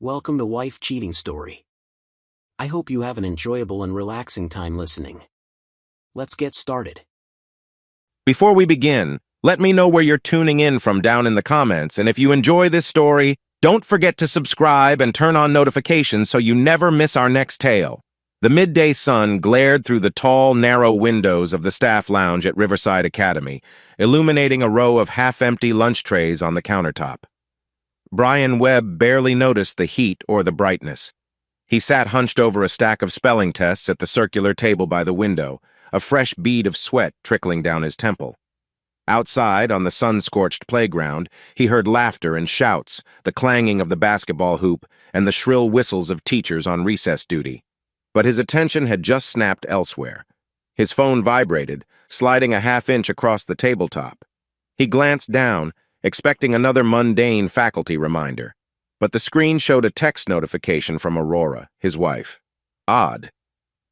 Welcome to Wife Cheating Story. I hope you have an enjoyable and relaxing time listening. Let's get started. Before we begin, let me know where you're tuning in from down in the comments, and if you enjoy this story, don't forget to subscribe and turn on notifications so you never miss our next tale. The midday sun glared through the tall, narrow windows of the staff lounge at Riverside Academy, illuminating a row of half-empty lunch trays on the countertop. Brian Webb barely noticed the heat or the brightness. He sat hunched over a stack of spelling tests at the circular table by the window, a fresh bead of sweat trickling down his temple. Outside, on the sun-scorched playground, he heard laughter and shouts, the clanging of the basketball hoop, and the shrill whistles of teachers on recess duty. But his attention had just snapped elsewhere. His phone vibrated, sliding a half-inch across the tabletop. He glanced down, expecting another mundane faculty reminder, but the screen showed a text notification from Aurora, his wife. Odd.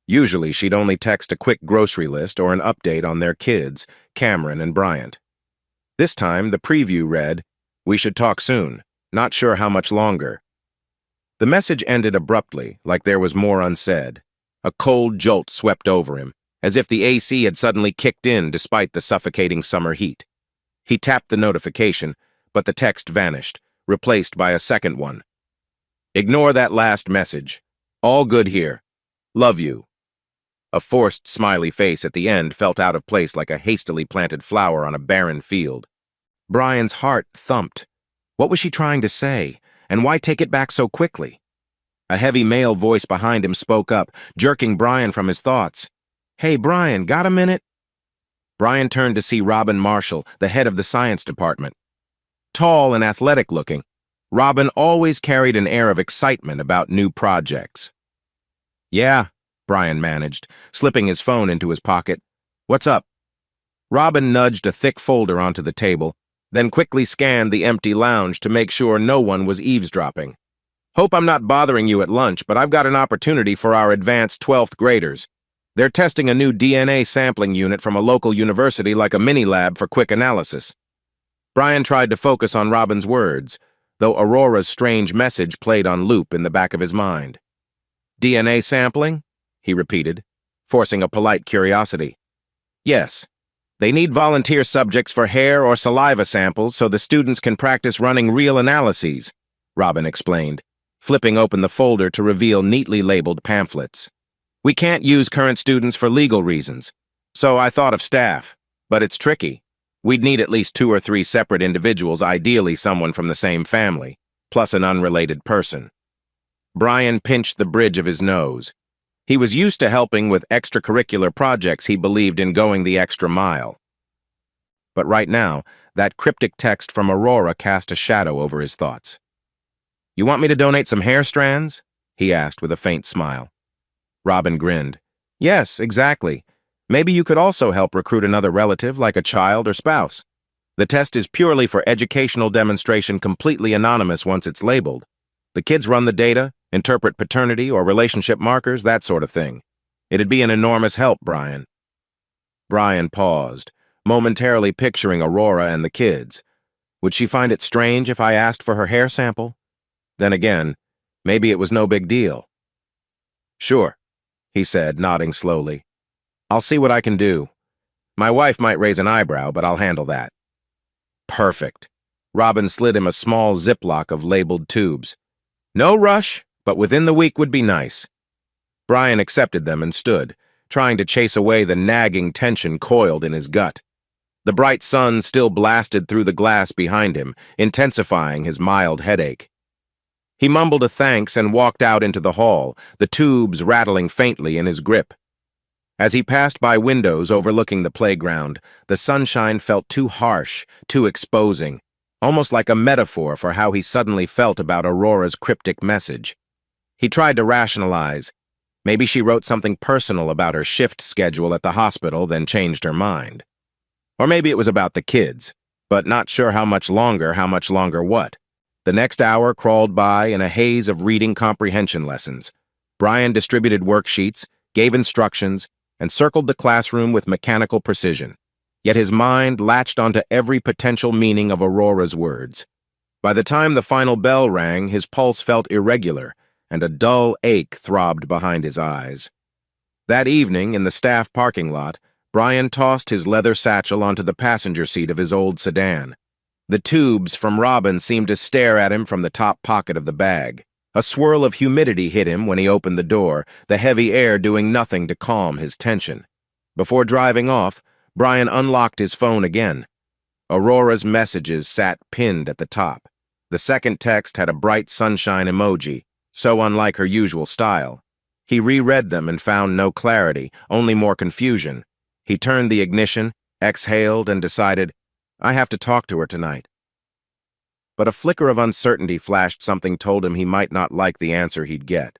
Usually she'd only text a quick grocery list or an update on their kids, Cameron and Bryant. This time, the preview read, "We should talk soon. Not sure how much longer." The message ended abruptly, like there was more unsaid. A cold jolt swept over him, as if the AC had suddenly kicked in despite the suffocating summer heat. He tapped the notification, but the text vanished, replaced by a second one. "Ignore that last message. All good here. Love you." A forced smiley face at the end felt out of place like a hastily planted flower on a barren field. Brian's heart thumped. What was she trying to say, and why take it back so quickly? A heavy male voice behind him spoke up, jerking Brian from his thoughts. "Hey, Brian, got a minute?" Brian turned to see Robin Marshall, the head of the science department. Tall and athletic-looking, Robin always carried an air of excitement about new projects. "Yeah," Brian managed, slipping his phone into his pocket. "What's up?" Robin nudged a thick folder onto the table, then quickly scanned the empty lounge to make sure no one was eavesdropping. "Hope I'm not bothering you at lunch, but I've got an opportunity for our advanced 12th graders. They're testing a new DNA sampling unit from a local university like a mini-lab for quick analysis." Brian tried to focus on Robin's words, though Aurora's strange message played on loop in the back of his mind. "DNA sampling?" he repeated, forcing a polite curiosity. "Yes. They need volunteer subjects for hair or saliva samples so the students can practice running real analyses," Robin explained, flipping open the folder to reveal neatly labeled pamphlets. "We can't use current students for legal reasons, so I thought of staff, but it's tricky. We'd need at least 2 or 3 separate individuals, ideally someone from the same family, plus an unrelated person." Brian pinched the bridge of his nose. He was used to helping with extracurricular projects he believed in going the extra mile. But right now, that cryptic text from Aurora cast a shadow over his thoughts. "You want me to donate some hair strands?" he asked with a faint smile. Robin grinned. "Yes, exactly. Maybe you could also help recruit another relative, like a child or spouse. The test is purely for educational demonstration, completely anonymous once it's labeled. The kids run the data, interpret paternity or relationship markers, that sort of thing. It'd be an enormous help, Brian." Brian paused, momentarily picturing Aurora and the kids. Would she find it strange if I asked for her hair sample? Then again, maybe it was no big deal. "Sure," he said, nodding slowly. "I'll see what I can do. My wife might raise an eyebrow, but I'll handle that." "Perfect." Robin slid him a small Ziploc of labeled tubes. "No rush, but within the week would be nice." Brian accepted them and stood, trying to chase away the nagging tension coiled in his gut. The bright sun still blasted through the glass behind him, intensifying his mild headache. He mumbled a thanks and walked out into the hall, the tubes rattling faintly in his grip. As he passed by windows overlooking the playground, the sunshine felt too harsh, too exposing, almost like a metaphor for how he suddenly felt about Aurora's cryptic message. He tried to rationalize. Maybe she wrote something personal about her shift schedule at the hospital, then changed her mind. Or maybe it was about the kids, but not sure how much longer what. The next hour crawled by in a haze of reading comprehension lessons. Brian distributed worksheets, gave instructions, and circled the classroom with mechanical precision. Yet his mind latched onto every potential meaning of Aurora's words. By the time the final bell rang, his pulse felt irregular, and a dull ache throbbed behind his eyes. That evening, in the staff parking lot, Brian tossed his leather satchel onto the passenger seat of his old sedan. The tubes from Robin seemed to stare at him from the top pocket of the bag. A swirl of humidity hit him when he opened the door, the heavy air doing nothing to calm his tension. Before driving off, Brian unlocked his phone again. Aurora's messages sat pinned at the top. The second text had a bright sunshine emoji, so unlike her usual style. He reread them and found no clarity, only more confusion. He turned the ignition, exhaled, and decided, I have to talk to her tonight. But a flicker of uncertainty flashed something told him he might not like the answer he'd get.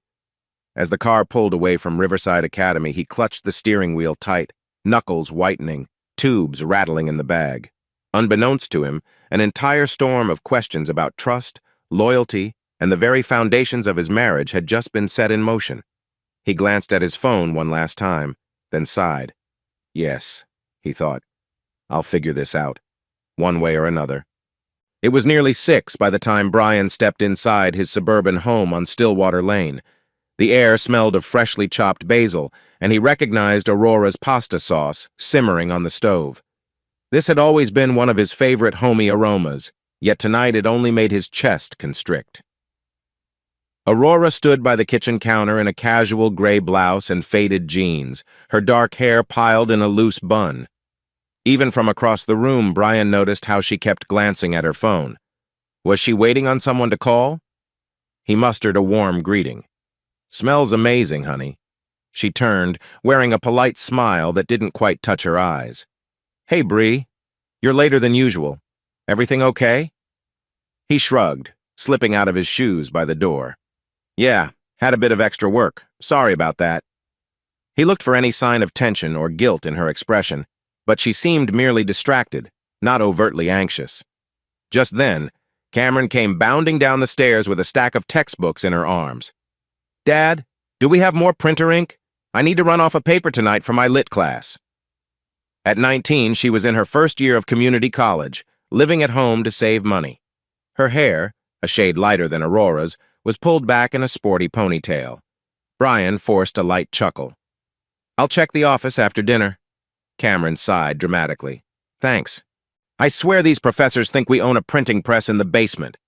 As the car pulled away from Riverside Academy, he clutched the steering wheel tight, knuckles whitening, tubes rattling in the bag. Unbeknownst to him, an entire storm of questions about trust, loyalty, and the very foundations of his marriage had just been set in motion. He glanced at his phone one last time, then sighed. Yes, he thought, I'll figure this out, one way or another. It was nearly 6 by the time Brian stepped inside his suburban home on Stillwater Lane. The air smelled of freshly chopped basil, and he recognized Aurora's pasta sauce simmering on the stove. This had always been one of his favorite homey aromas, yet tonight it only made his chest constrict. Aurora stood by the kitchen counter in a casual gray blouse and faded jeans, her dark hair piled in a loose bun. Even from across the room, Brian noticed how she kept glancing at her phone. Was she waiting on someone to call? He mustered a warm greeting. Smells amazing, honey. She turned, wearing a polite smile that didn't quite touch her eyes. Hey, Bree. You're later than usual. Everything okay? He shrugged, slipping out of his shoes by the door. Yeah, had a bit of extra work. Sorry about that. He looked for any sign of tension or guilt in her expression, but she seemed merely distracted, not overtly anxious. Just then, Cameron came bounding down the stairs with a stack of textbooks in her arms. Dad, do we have more printer ink? I need to run off a paper tonight for my lit class. At 19, she was in her first year of community college, living at home to save money. Her hair, a shade lighter than Aurora's, was pulled back in a sporty ponytail. Brian forced a light chuckle. I'll check the office after dinner. Cameron sighed dramatically. Thanks. I swear these professors think we own a printing press in the basement.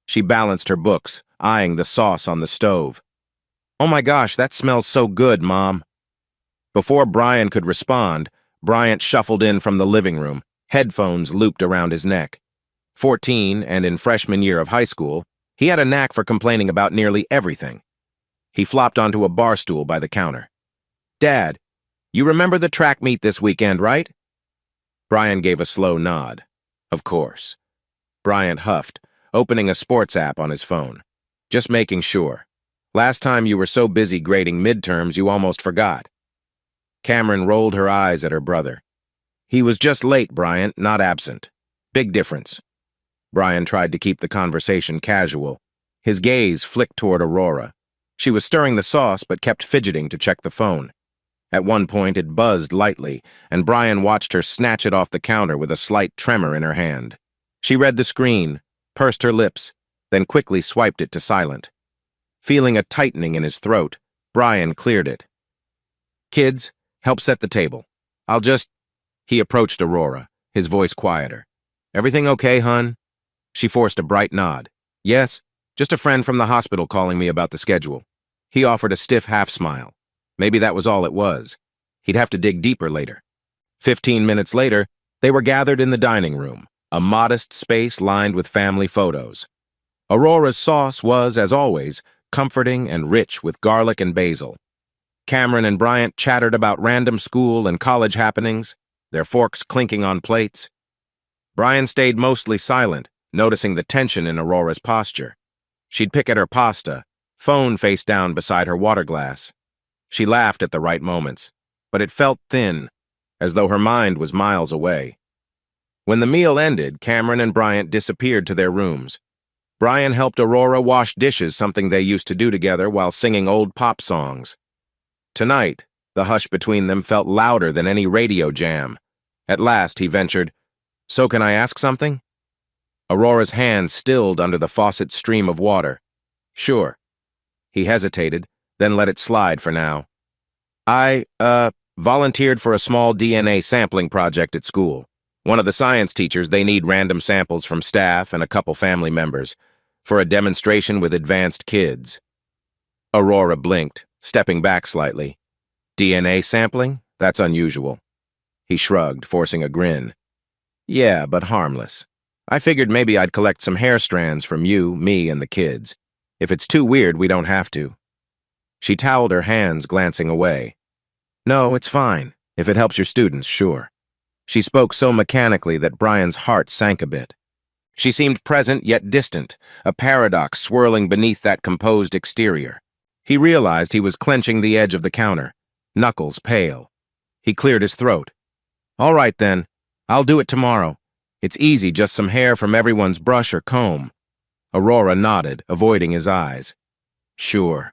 She balanced her books, eyeing the sauce on the stove. Oh my gosh, that smells so good, Mom. Before Brian could respond, Bryant shuffled in from the living room, headphones looped around his neck. 14, and in freshman year of high school, he had a knack for complaining about nearly everything. He flopped onto a bar stool by the counter. Dad, you remember the track meet this weekend, right? Brian gave a slow nod. Of course. Bryant huffed, opening a sports app on his phone. Just making sure. Last time you were so busy grading midterms you almost forgot. Cameron rolled her eyes at her brother. He was just late, Bryant, not absent. Big difference. Brian tried to keep the conversation casual. His gaze flicked toward Aurora. She was stirring the sauce but kept fidgeting to check the phone. At one point it buzzed lightly, and Brian watched her snatch it off the counter with a slight tremor in her hand. She read the screen, pursed her lips, then quickly swiped it to silent. Feeling a tightening in his throat, Brian cleared it. Kids, help set the table. I'll just... He approached Aurora, his voice quieter. Everything okay, hun? She forced a bright nod. Yes, just a friend from the hospital calling me about the schedule. He offered a stiff half-smile. Maybe that was all it was. He'd have to dig deeper later. 15 minutes later, they were gathered in the dining room, a modest space lined with family photos. Aurora's sauce was, as always, comforting and rich with garlic and basil. Cameron and Bryant chattered about random school and college happenings, their forks clinking on plates. Brian stayed mostly silent, noticing the tension in Aurora's posture. She'd pick at her pasta, phone face down beside her water glass. She laughed at the right moments, but it felt thin, as though her mind was miles away. When the meal ended, Cameron and Bryant disappeared to their rooms. Brian helped Aurora wash dishes, something they used to do together while singing old pop songs. Tonight, the hush between them felt louder than any radio jam. At last, he ventured, So can I ask something? Aurora's hand stilled under the faucet's stream of water. Sure. He hesitated, then let it slide for now. I, volunteered for a small DNA sampling project at school. One of the science teachers, they need random samples from staff and a couple family members for a demonstration with advanced kids. Aurora blinked, stepping back slightly. DNA sampling? That's unusual. He shrugged, forcing a grin. Yeah, but harmless. I figured maybe I'd collect some hair strands from you, me, and the kids. If it's too weird, we don't have to. She toweled her hands, glancing away. No, it's fine. If it helps your students, sure. She spoke so mechanically that Brian's heart sank a bit. She seemed present yet distant, a paradox swirling beneath that composed exterior. He realized he was clenching the edge of the counter, knuckles pale. He cleared his throat. All right then, I'll do it tomorrow. It's easy, just some hair from everyone's brush or comb. Aurora nodded, avoiding his eyes. Sure.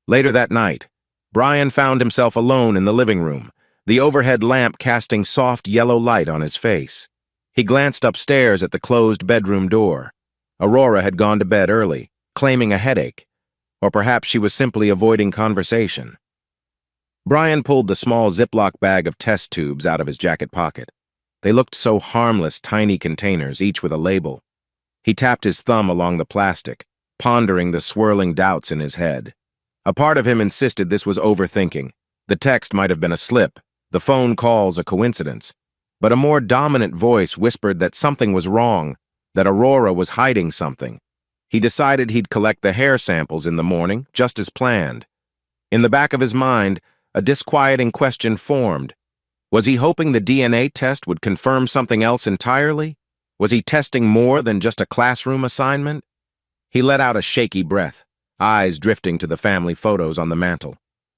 Later that night, Brian found himself alone in the living room, the overhead lamp casting soft yellow light on his face. He glanced upstairs at the closed bedroom door. Aurora had gone to bed early, claiming a headache, or perhaps she was simply avoiding conversation. Brian pulled the small Ziploc bag of test tubes out of his jacket pocket. They looked so harmless, tiny containers, each with a label. He tapped his thumb along the plastic, pondering the swirling doubts in his head. A part of him insisted this was overthinking. The text might have been a slip, the phone calls a coincidence. But a more dominant voice whispered that something was wrong, that Aurora was hiding something. He decided he'd collect the hair samples in the morning, just as planned. In the back of his mind, a disquieting question formed. Was he hoping the DNA test would confirm something else entirely? Was he testing more than just a classroom assignment? He let out a shaky breath, eyes drifting to the family photos on the mantel.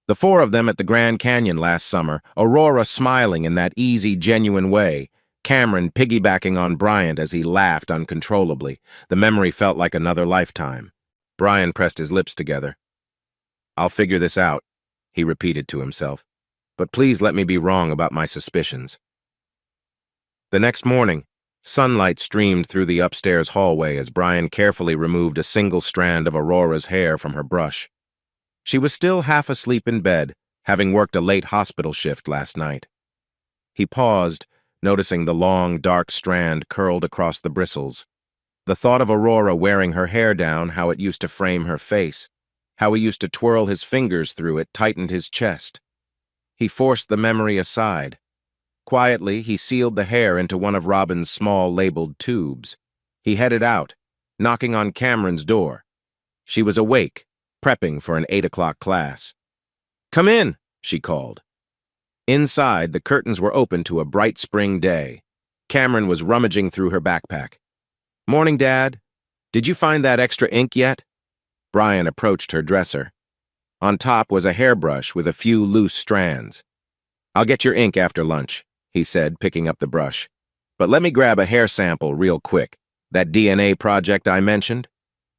The four of them at the Grand Canyon last summer, Aurora smiling in that easy, genuine way, Cameron piggybacking on Bryant as he laughed uncontrollably. The memory felt like another lifetime. Brian pressed his lips together. I'll figure this out, he repeated to himself. But please let me be wrong about my suspicions. The next morning, sunlight streamed through the upstairs hallway as Brian carefully removed a single strand of Aurora's hair from her brush. She was still half asleep in bed, having worked a late hospital shift last night. He paused, noticing the long, dark strand curled across the bristles. The thought of Aurora wearing her hair down, how it used to frame her face, how he used to twirl his fingers through it, tightened his chest. He forced the memory aside. Quietly, he sealed the hair into one of Robin's small labeled tubes. He headed out, knocking on Cameron's door. She was awake, prepping for an 8 o'clock class. Come in, she called. Inside, the curtains were open to a bright spring day. Cameron was rummaging through her backpack. Morning, Dad. Did you find that extra ink yet? Brian approached her dresser. On top was a hairbrush with a few loose strands. I'll get your ink after lunch, he said, picking up the brush. But let me grab a hair sample real quick. That DNA project I mentioned?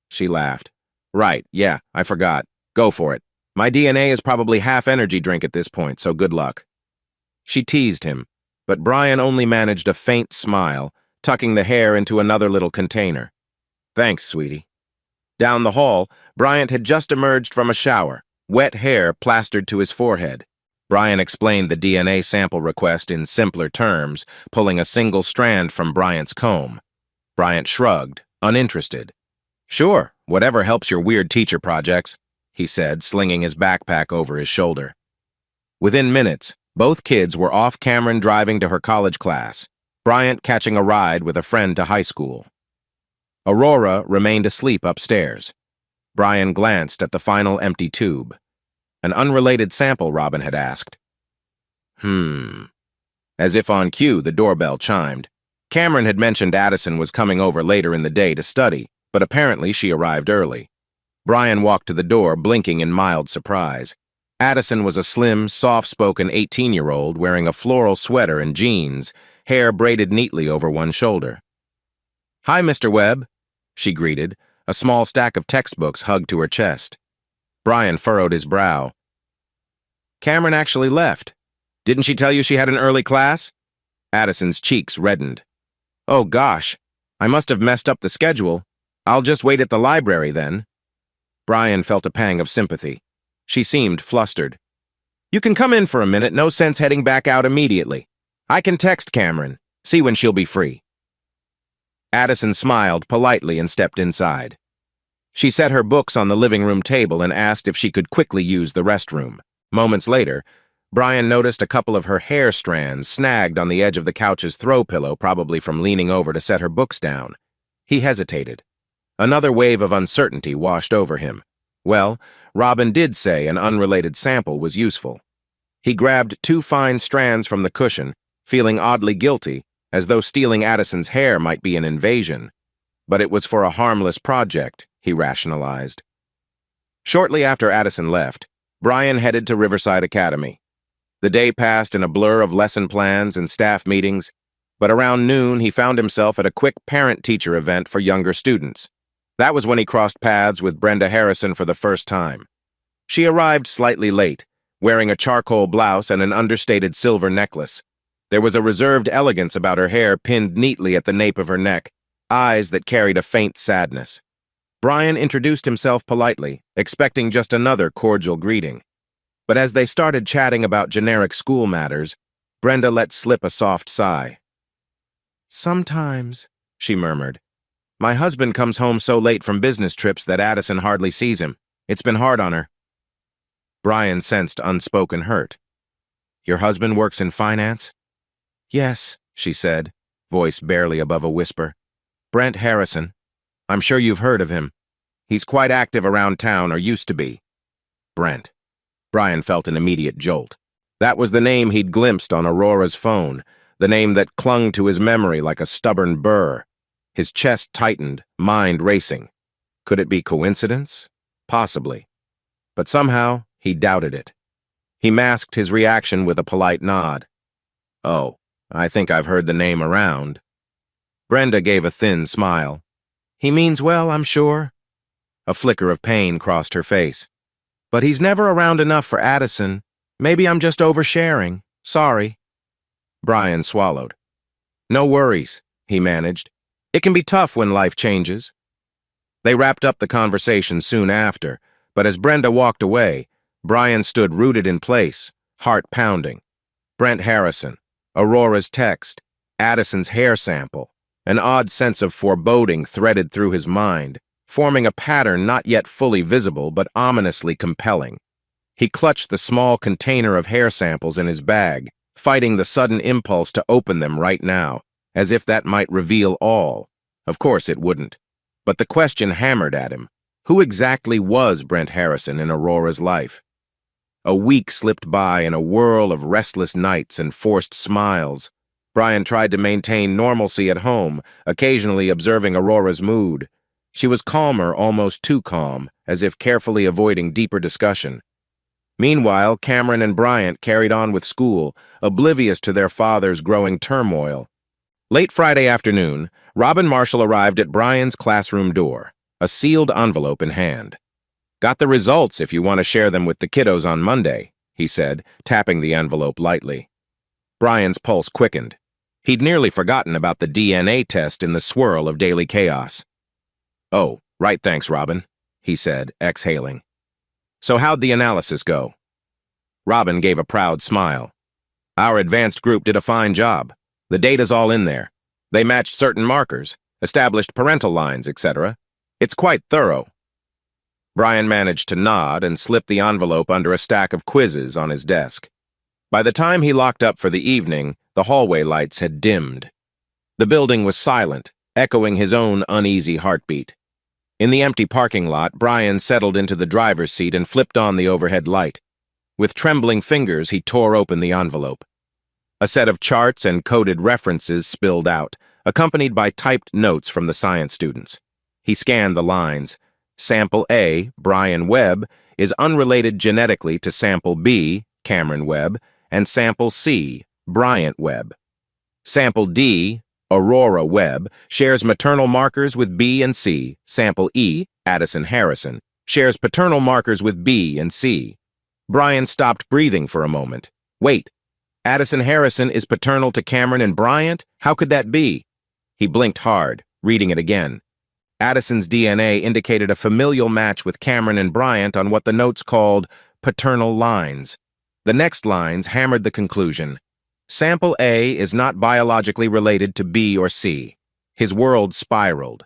She laughed. Right, yeah, I forgot. Go for it. My DNA is probably half energy drink at this point, so good luck. She teased him, but Brian only managed a faint smile, tucking the hair into another little container. Thanks, sweetie. Down the hall, Bryant had just emerged from a shower, wet hair plastered to his forehead. Brian explained the DNA sample request in simpler terms, pulling a single strand from Bryant's comb. Bryant shrugged, uninterested. Sure, whatever helps your weird teacher projects, he said, slinging his backpack over his shoulder. Within minutes, both kids were off Cameron driving to her college class, Bryant catching a ride with a friend to high school. Aurora remained asleep upstairs. Brian glanced at the final empty tube. An unrelated sample, Robin had asked. As if on cue, the doorbell chimed. Cameron had mentioned Addison was coming over later in the day to study, but apparently she arrived early. Brian walked to the door, blinking in mild surprise. Addison was a slim, soft-spoken 18-year-old wearing a floral sweater and jeans, hair braided neatly over one shoulder. Hi, Mr. Webb, she greeted, a small stack of textbooks hugged to her chest. Brian furrowed his brow. Cameron actually left. Didn't she tell you she had an early class? Addison's cheeks reddened. Oh, gosh. I must have messed up the schedule. I'll just wait at the library then. Brian felt a pang of sympathy. She seemed flustered. You can come in for a minute, no sense heading back out immediately. I can text Cameron, see when she'll be free. Addison smiled politely and stepped inside. She set her books on the living room table and asked if she could quickly use the restroom. Moments later, Brian noticed a couple of her hair strands snagged on the edge of the couch's throw pillow, probably from leaning over to set her books down. He hesitated. Another wave of uncertainty washed over him. Well, Robin did say an unrelated sample was useful. He grabbed 2 fine strands from the cushion, feeling oddly guilty, as though stealing Addison's hair might be an invasion. But it was for a harmless project, he rationalized. Shortly after Addison left, Brian headed to Riverside Academy. The day passed in a blur of lesson plans and staff meetings, but around noon he found himself at a quick parent-teacher event for younger students. That was when he crossed paths with Brenda Harrison for the first time. She arrived slightly late, wearing a charcoal blouse and an understated silver necklace. There was a reserved elegance about her hair pinned neatly at the nape of her neck, eyes that carried a faint sadness. Brian introduced himself politely, expecting just another cordial greeting. But as they started chatting about generic school matters, Brenda let slip a soft sigh. Sometimes, she murmured. My husband comes home so late from business trips that Addison hardly sees him. It's been hard on her. Brian sensed unspoken hurt. Your husband works in finance? Yes, she said, voice barely above a whisper. Brent Harrison. I'm sure you've heard of him. He's quite active around town, or used to be. Brent. Brian felt an immediate jolt. That was the name he'd glimpsed on Aurora's phone, the name that clung to his memory like a stubborn burr. His chest tightened, mind racing. Could it be coincidence? Possibly. But somehow, he doubted it. He masked his reaction with a polite nod. Oh, I think I've heard the name around. Brenda gave a thin smile. He means well, I'm sure. A flicker of pain crossed her face. But he's never around enough for Addison. Maybe I'm just oversharing. Sorry. Brian swallowed. No worries, he managed. It can be tough when life changes. They wrapped up the conversation soon after, but as Brenda walked away, Brian stood rooted in place, heart pounding. Brent Harrison, Aurora's text, Addison's hair sample, an odd sense of foreboding threaded through his mind, forming a pattern not yet fully visible but ominously compelling. He clutched the small container of hair samples in his bag, fighting the sudden impulse to open them right now, as if that might reveal all. Of course it wouldn't. But the question hammered at him. Who exactly was Brent Harrison in Aurora's life? A week slipped by in a whirl of restless nights and forced smiles. Brian tried to maintain normalcy at home, occasionally observing Aurora's mood. She was calmer, almost too calm, as if carefully avoiding deeper discussion. Meanwhile, Cameron and Bryant carried on with school, oblivious to their father's growing turmoil. Late Friday afternoon, Robin Marshall arrived at Brian's classroom door, a sealed envelope in hand. Got the results if you want to share them with the kiddos on Monday, he said, tapping the envelope lightly. Brian's pulse quickened. He'd nearly forgotten about the DNA test in the swirl of daily chaos. Oh, right, thanks, Robin, he said, exhaling. So how'd the analysis go? Robin gave a proud smile. Our advanced group did a fine job. The data's all in there. They matched certain markers, established parental lines, etc. It's quite thorough. Brian managed to nod and slipped the envelope under a stack of quizzes on his desk. By the time he locked up for the evening, the hallway lights had dimmed. The building was silent, echoing his own uneasy heartbeat. In the empty parking lot, Brian settled into the driver's seat and flipped on the overhead light. With trembling fingers, he tore open the envelope. A set of charts and coded references spilled out, accompanied by typed notes from the science students. He scanned the lines. Sample A, Brian Webb, is unrelated genetically to Sample B, Cameron Webb, and Sample C, Bryant Webb. Sample D, Aurora Webb, shares maternal markers with B and C. Sample E, Addison Harrison, shares paternal markers with B and C. Brian stopped breathing for a moment. Wait, Addison Harrison is paternal to Cameron and Bryant? How could that be? He blinked hard, reading it again. Addison's DNA indicated a familial match with Cameron and Bryant on what the notes called paternal lines. The next lines hammered the conclusion. Sample A is not biologically related to B or C. His world spiraled.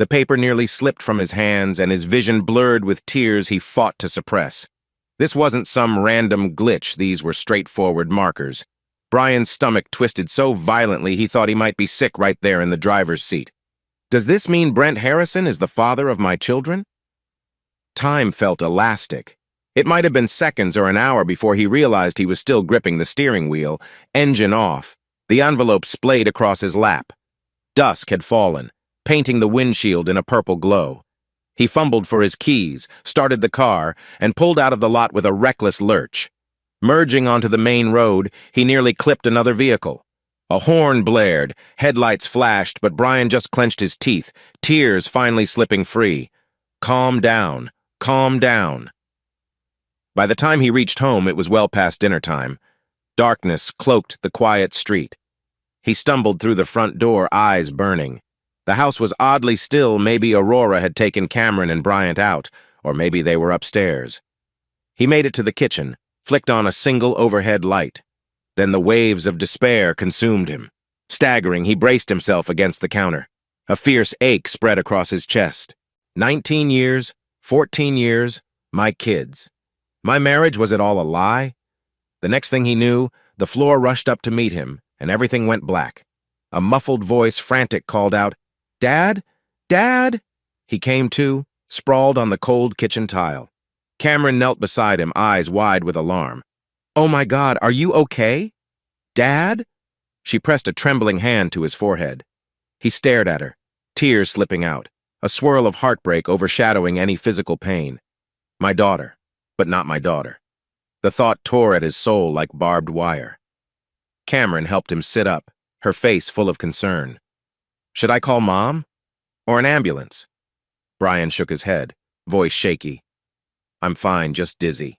The paper nearly slipped from his hands, and his vision blurred with tears he fought to suppress. This wasn't some random glitch, these were straightforward markers. Brian's stomach twisted so violently he thought he might be sick right there in the driver's seat. Does this mean Brent Harrison is the father of my children? Time felt elastic. It might have been seconds or an hour before he realized he was still gripping the steering wheel, engine off. The envelope splayed across his lap. Dusk had fallen, painting the windshield in a purple glow. He fumbled for his keys, started the car, and pulled out of the lot with a reckless lurch. Merging onto the main road, he nearly clipped another vehicle. A horn blared, headlights flashed, but Brian just clenched his teeth, tears finally slipping free. Calm down, calm down. By the time he reached home, it was well past dinner time. Darkness cloaked the quiet street. He stumbled through the front door, eyes burning. The house was oddly still. Maybe Aurora had taken Cameron and Bryant out, or maybe they were upstairs. He made it to the kitchen, flicked on a single overhead light. Then the waves of despair consumed him. Staggering, he braced himself against the counter. A fierce ache spread across his chest. 19 years, 14 years, my kids. My marriage, was it all a lie? The next thing he knew, the floor rushed up to meet him, and everything went black. A muffled voice, frantic, called out, "Dad? Dad?" He came to, sprawled on the cold kitchen tile. Cameron knelt beside him, eyes wide with alarm. "Oh my God, are you okay? Dad?" She pressed a trembling hand to his forehead. He stared at her, tears slipping out, a swirl of heartbreak overshadowing any physical pain. My daughter, but not my daughter. The thought tore at his soul like barbed wire. Cameron helped him sit up, her face full of concern. "Should I call Mom? Or an ambulance?" Brian shook his head, voice shaky. "I'm fine, just dizzy."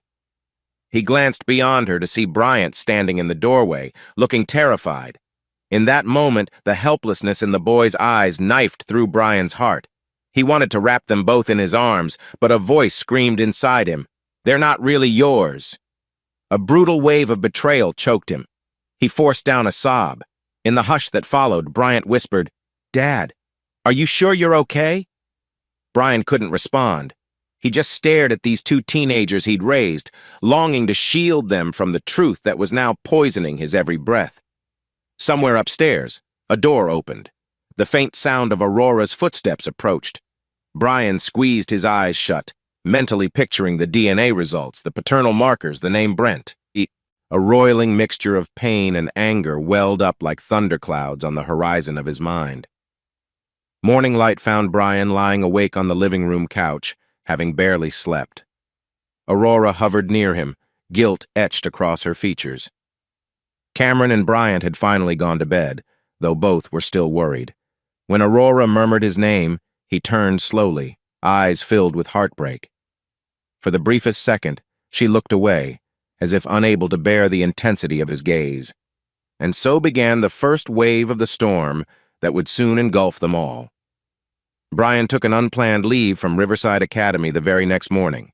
He glanced beyond her to see Bryant standing in the doorway, looking terrified. In that moment, the helplessness in the boy's eyes knifed through Brian's heart. He wanted to wrap them both in his arms, but a voice screamed inside him, "They're not really yours." A brutal wave of betrayal choked him. He forced down a sob. In the hush that followed, Bryant whispered, "Dad, are you sure you're okay?" Brian couldn't respond. He just stared at these two teenagers he'd raised, longing to shield them from the truth that was now poisoning his every breath. Somewhere upstairs, a door opened. The faint sound of Aurora's footsteps approached. Brian squeezed his eyes shut, mentally picturing the DNA results, the paternal markers, the name Brent. A roiling mixture of pain and anger welled up like thunderclouds on the horizon of his mind. Morning light found Brian lying awake on the living room couch, having barely slept. Aurora hovered near him, guilt etched across her features. Cameron and Bryant had finally gone to bed, though both were still worried. When Aurora murmured his name, he turned slowly, eyes filled with heartbreak. For the briefest second, she looked away, as if unable to bear the intensity of his gaze. And so began the first wave of the storm that would soon engulf them all. Brian took an unplanned leave from Riverside Academy the very next morning.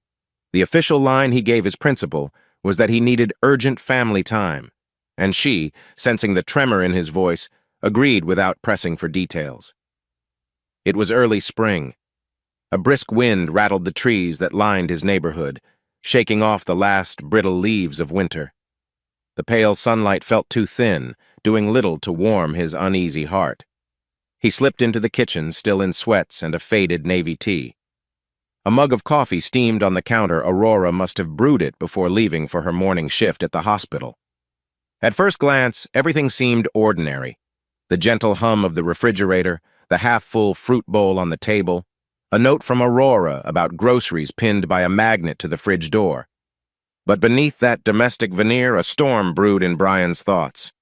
The official line he gave his principal was that he needed urgent family time, and she, sensing the tremor in his voice, agreed without pressing for details. It was early spring. A brisk wind rattled the trees that lined his neighborhood, shaking off the last brittle leaves of winter. The pale sunlight felt too thin, doing little to warm his uneasy heart. He slipped into the kitchen, still in sweats and a faded navy tea. A mug of coffee steamed on the counter. Aurora must have brewed it before leaving for her morning shift at the hospital. At first glance, everything seemed ordinary. The gentle hum of the refrigerator, the half-full fruit bowl on the table, a note from Aurora about groceries pinned by a magnet to the fridge door. But beneath that domestic veneer, a storm brewed in Brian's thoughts.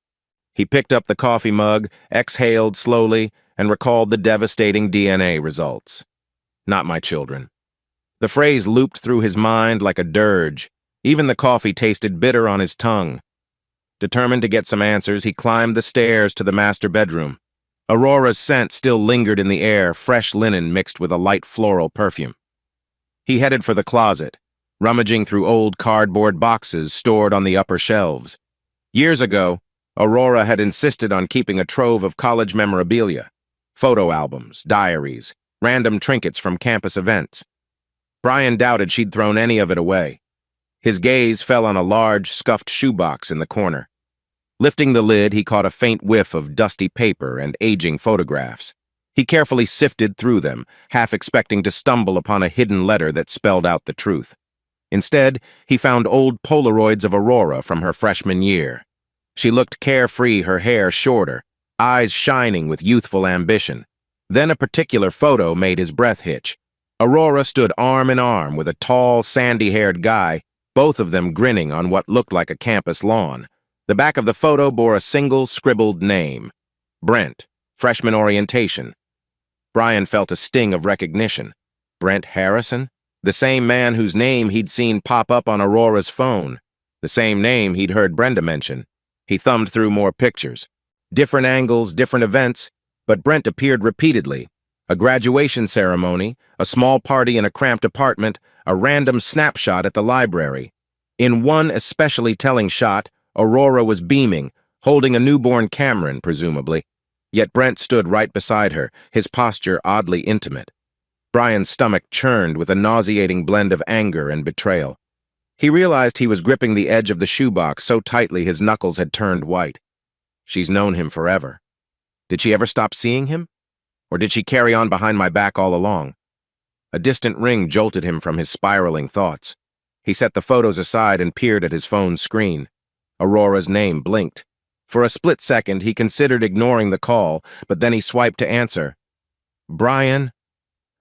He picked up the coffee mug, exhaled slowly, and recalled the devastating DNA results. Not my children. The phrase looped through his mind like a dirge. Even the coffee tasted bitter on his tongue. Determined to get some answers, he climbed the stairs to the master bedroom. Aurora's scent still lingered in the air, fresh linen mixed with a light floral perfume. He headed for the closet, rummaging through old cardboard boxes stored on the upper shelves. Years ago, Aurora had insisted on keeping a trove of college memorabilia, photo albums, diaries, random trinkets from campus events. Brian doubted she'd thrown any of it away. His gaze fell on a large, scuffed shoebox in the corner. Lifting the lid, he caught a faint whiff of dusty paper and aging photographs. He carefully sifted through them, half expecting to stumble upon a hidden letter that spelled out the truth. Instead, he found old Polaroids of Aurora from her freshman year. She looked carefree, her hair shorter, eyes shining with youthful ambition. Then a particular photo made his breath hitch. Aurora stood arm in arm with a tall, sandy-haired guy, both of them grinning on what looked like a campus lawn. The back of the photo bore a single scribbled name: Brent, freshman orientation. Brian felt a sting of recognition. Brent Harrison? The same man whose name he'd seen pop up on Aurora's phone. The same name he'd heard Brenda mention. He thumbed through more pictures. Different angles, different events, but Brent appeared repeatedly. A graduation ceremony, a small party in a cramped apartment, a random snapshot at the library. In one especially telling shot, Aurora was beaming, holding a newborn Cameron, presumably. Yet Brent stood right beside her, his posture oddly intimate. Brian's stomach churned with a nauseating blend of anger and betrayal. He realized he was gripping the edge of the shoebox so tightly his knuckles had turned white. She's known him forever. Did she ever stop seeing him? Or did she carry on behind my back all along? A distant ring jolted him from his spiraling thoughts. He set the photos aside and peered at his phone's screen. Aurora's name blinked. For a split second, he considered ignoring the call, but then he swiped to answer. Brian?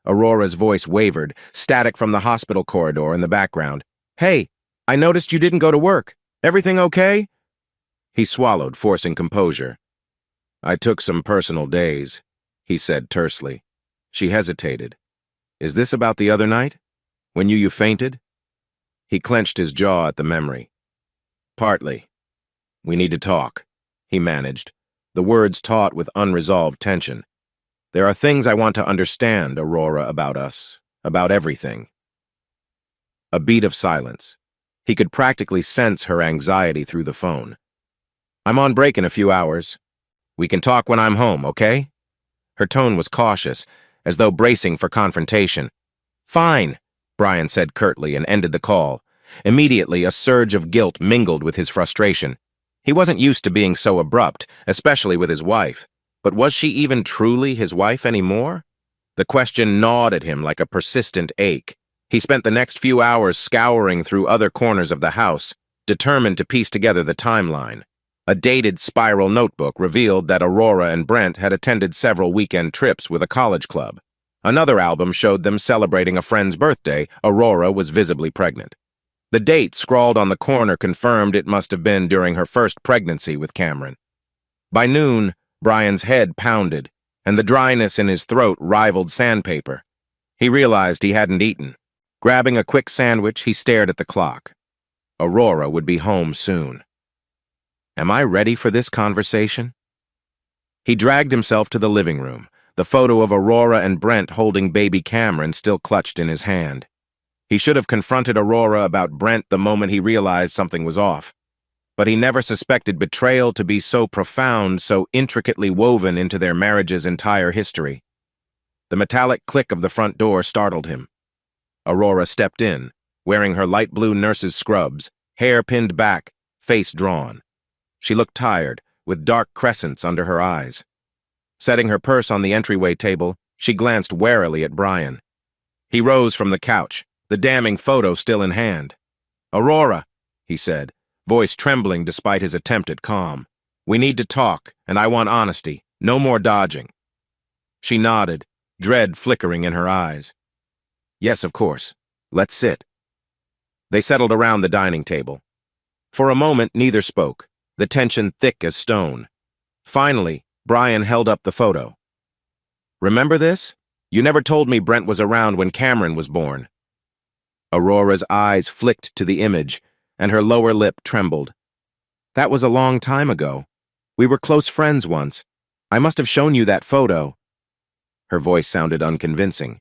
Aurora's voice wavered, static from the hospital corridor in the background. Hey, I noticed you didn't go to work. Everything okay? He swallowed, forcing composure. I took some personal days, he said tersely. She hesitated. Is this about the other night? When you fainted? He clenched his jaw at the memory. Partly. We need to talk, he managed, the words taut with unresolved tension. There are things I want to understand, Aurora, about us, about everything. A beat of silence. He could practically sense her anxiety through the phone. I'm on break in a few hours. We can talk when I'm home, okay? Her tone was cautious, as though bracing for confrontation. Fine, Brian said curtly and ended the call. Immediately, a surge of guilt mingled with his frustration. He wasn't used to being so abrupt, especially with his wife. But was she even truly his wife anymore? The question gnawed at him like a persistent ache. He spent the next few hours scouring through other corners of the house, determined to piece together the timeline. A dated spiral notebook revealed that Aurora and Brent had attended several weekend trips with a college club. Another album showed them celebrating a friend's birthday. Aurora was visibly pregnant. The date scrawled on the corner confirmed it must have been during her first pregnancy with Cameron. By noon, Brian's head pounded, and the dryness in his throat rivaled sandpaper. He realized he hadn't eaten. Grabbing a quick sandwich, he stared at the clock. Aurora would be home soon. Am I ready for this conversation? He dragged himself to the living room, the photo of Aurora and Brent holding baby Cameron still clutched in his hand. He should have confronted Aurora about Brent the moment he realized something was off. But he never suspected betrayal to be so profound, so intricately woven into their marriage's entire history. The metallic click of the front door startled him. Aurora stepped in, wearing her light blue nurse's scrubs, hair pinned back, face drawn. She looked tired, with dark crescents under her eyes. Setting her purse on the entryway table, she glanced warily at Brian. He rose from the couch, the damning photo still in hand. Aurora, he said, voice trembling despite his attempt at calm. We need to talk, and I want honesty. No more dodging. She nodded, dread flickering in her eyes. Yes, of course. Let's sit. They settled around the dining table. For a moment, neither spoke, the tension thick as stone. Finally, Brian held up the photo. Remember this? You never told me Brent was around when Cameron was born. Aurora's eyes flicked to the image, and her lower lip trembled. That was a long time ago. We were close friends once. I must have shown you that photo. Her voice sounded unconvincing.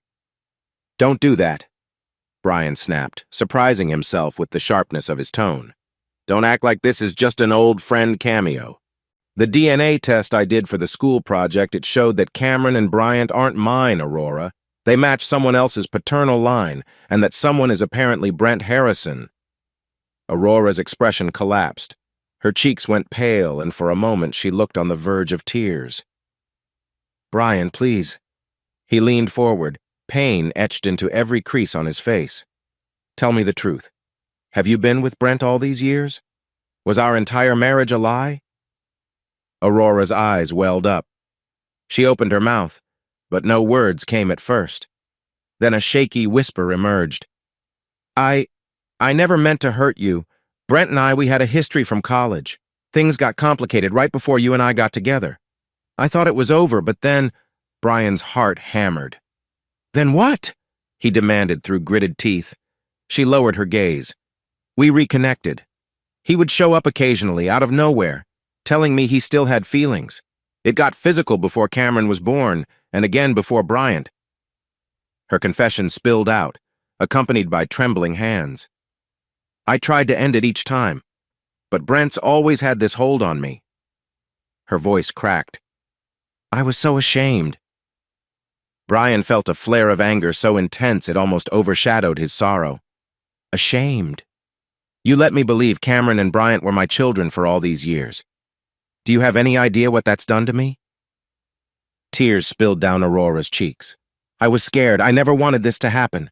Don't do that, Brian snapped, surprising himself with the sharpness of his tone. Don't act like this is just an old friend cameo. The DNA test I did for the school project, it showed that Cameron and Bryant aren't mine, Aurora. They match someone else's paternal line, and that someone is apparently Brent Harrison. Aurora's expression collapsed. Her cheeks went pale, and for a moment she looked on the verge of tears. Brian, please. He leaned forward, pain etched into every crease on his face. Tell me the truth. Have you been with Brent all these years? Was our entire marriage a lie? Aurora's eyes welled up. She opened her mouth, but no words came at first. Then a shaky whisper emerged. I never meant to hurt you. Brent and we had a history from college. Things got complicated right before you and I got together. I thought it was over, but then Brian's heart hammered. Then what? He demanded through gritted teeth. She lowered her gaze. We reconnected. He would show up occasionally, out of nowhere, telling me he still had feelings. It got physical before Cameron was born, and again before Bryant. Her confession spilled out, accompanied by trembling hands. I tried to end it each time, but Brent's always had this hold on me. Her voice cracked. I was so ashamed. Brian felt a flare of anger so intense it almost overshadowed his sorrow. Ashamed. You let me believe Cameron and Bryant were my children for all these years. Do you have any idea what that's done to me? Tears spilled down Aurora's cheeks. I was scared. I never wanted this to happen.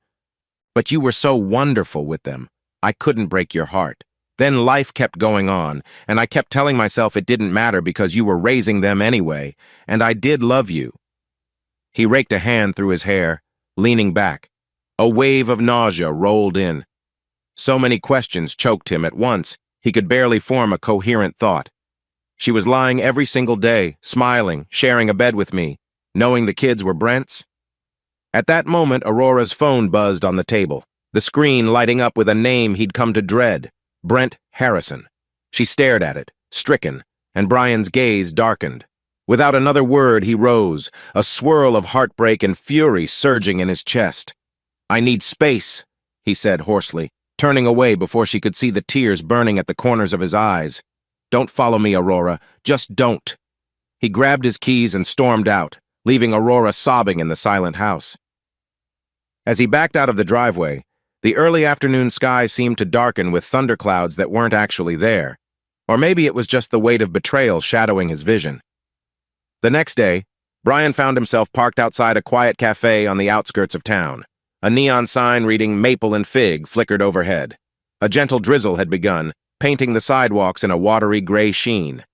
But you were so wonderful with them. I couldn't break your heart. Then life kept going on, and I kept telling myself it didn't matter because you were raising them anyway, and I did love you. He raked a hand through his hair, leaning back. A wave of nausea rolled in. So many questions choked him at once, he could barely form a coherent thought. She was lying every single day, smiling, sharing a bed with me, knowing the kids were Brent's. At that moment, Aurora's phone buzzed on the table, the screen lighting up with a name he'd come to dread, Brent Harrison. She stared at it, stricken, and Brian's gaze darkened. Without another word, he rose, a swirl of heartbreak and fury surging in his chest. I need space, he said hoarsely, turning away before she could see the tears burning at the corners of his eyes. Don't follow me, Aurora. Just don't. He grabbed his keys and stormed out, leaving Aurora sobbing in the silent house. As he backed out of the driveway, the early afternoon sky seemed to darken with thunderclouds that weren't actually there. Or maybe it was just the weight of betrayal shadowing his vision. The next day, Brian found himself parked outside a quiet cafe on the outskirts of town. A neon sign reading Maple and Fig flickered overhead. A gentle drizzle had begun, painting the sidewalks in a watery gray sheen.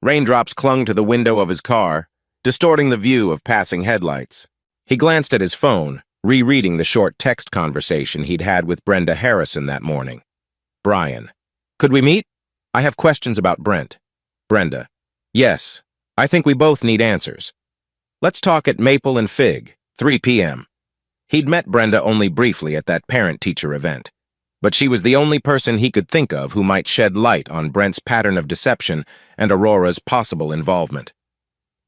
Raindrops clung to the window of his car, distorting the view of passing headlights. He glanced at his phone, rereading the short text conversation he'd had with Brenda Harrison that morning. Brian. Could we meet? I have questions about Brent. Brenda. Yes, I think we both need answers. Let's talk at Maple and Fig, 3 p.m. He'd met Brenda only briefly at that parent-teacher event, but she was the only person he could think of who might shed light on Brent's pattern of deception and Aurora's possible involvement.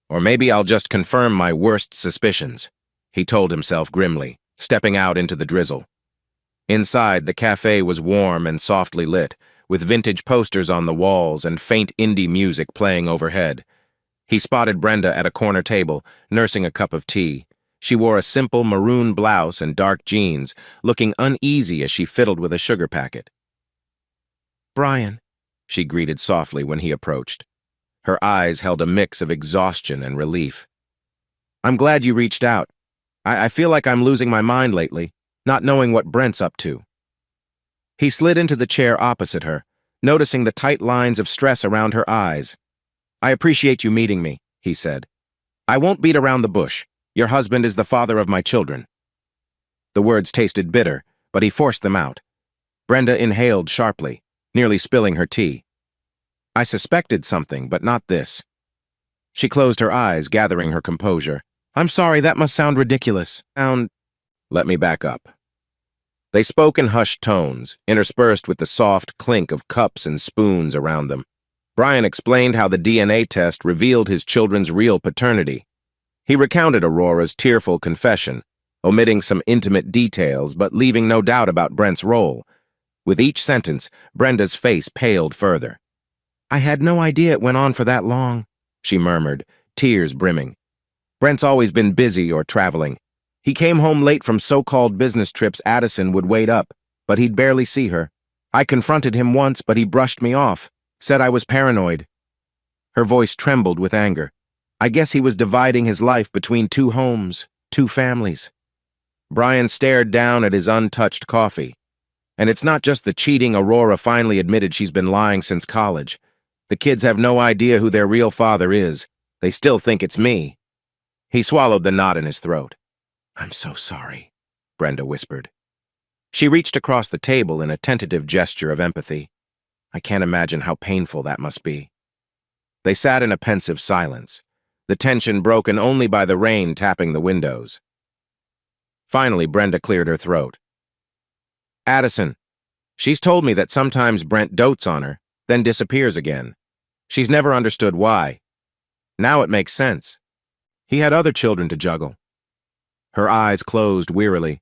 Or maybe I'll just confirm my worst suspicions, he told himself grimly, stepping out into the drizzle. Inside, the cafe was warm and softly lit, with vintage posters on the walls and faint indie music playing overhead. He spotted Brenda at a corner table, nursing a cup of tea. She wore a simple maroon blouse and dark jeans, looking uneasy as she fiddled with a sugar packet. Brian, she greeted softly when he approached. Her eyes held a mix of exhaustion and relief. I'm glad you reached out. I feel like I'm losing my mind lately, not knowing what Brent's up to. He slid into the chair opposite her, noticing the tight lines of stress around her eyes. I appreciate you meeting me, he said. I won't beat around the bush. Your husband is the father of my children. The words tasted bitter, but he forced them out. Brenda inhaled sharply, nearly spilling her tea. I suspected something, but not this. She closed her eyes, gathering her composure. I'm sorry, that must sound ridiculous. Let me back up. They spoke in hushed tones, interspersed with the soft clink of cups and spoons around them. Brian explained how the DNA test revealed his children's real paternity. He recounted Aurora's tearful confession, omitting some intimate details but leaving no doubt about Brent's role. With each sentence, Brenda's face paled further. "I had no idea it went on for that long," she murmured, tears brimming. "Brent's always been busy or traveling. He came home late from so-called business trips Addison would wait up, but he'd barely see her. I confronted him once, but he brushed me off, said I was paranoid." Her voice trembled with anger. "I guess he was dividing his life between two homes, two families." Brian stared down at his untouched coffee. "And it's not just the cheating. Aurora finally admitted she's been lying since college. The kids have no idea who their real father is. They still think it's me." He swallowed the knot in his throat. "I'm so sorry," Brenda whispered. She reached across the table in a tentative gesture of empathy. "I can't imagine how painful that must be." They sat in a pensive silence, the tension broken only by the rain tapping the windows. Finally, Brenda cleared her throat. "Addison. She's told me that sometimes Brent dotes on her, then disappears again. She's never understood why. Now it makes sense. He had other children to juggle." Her eyes closed wearily.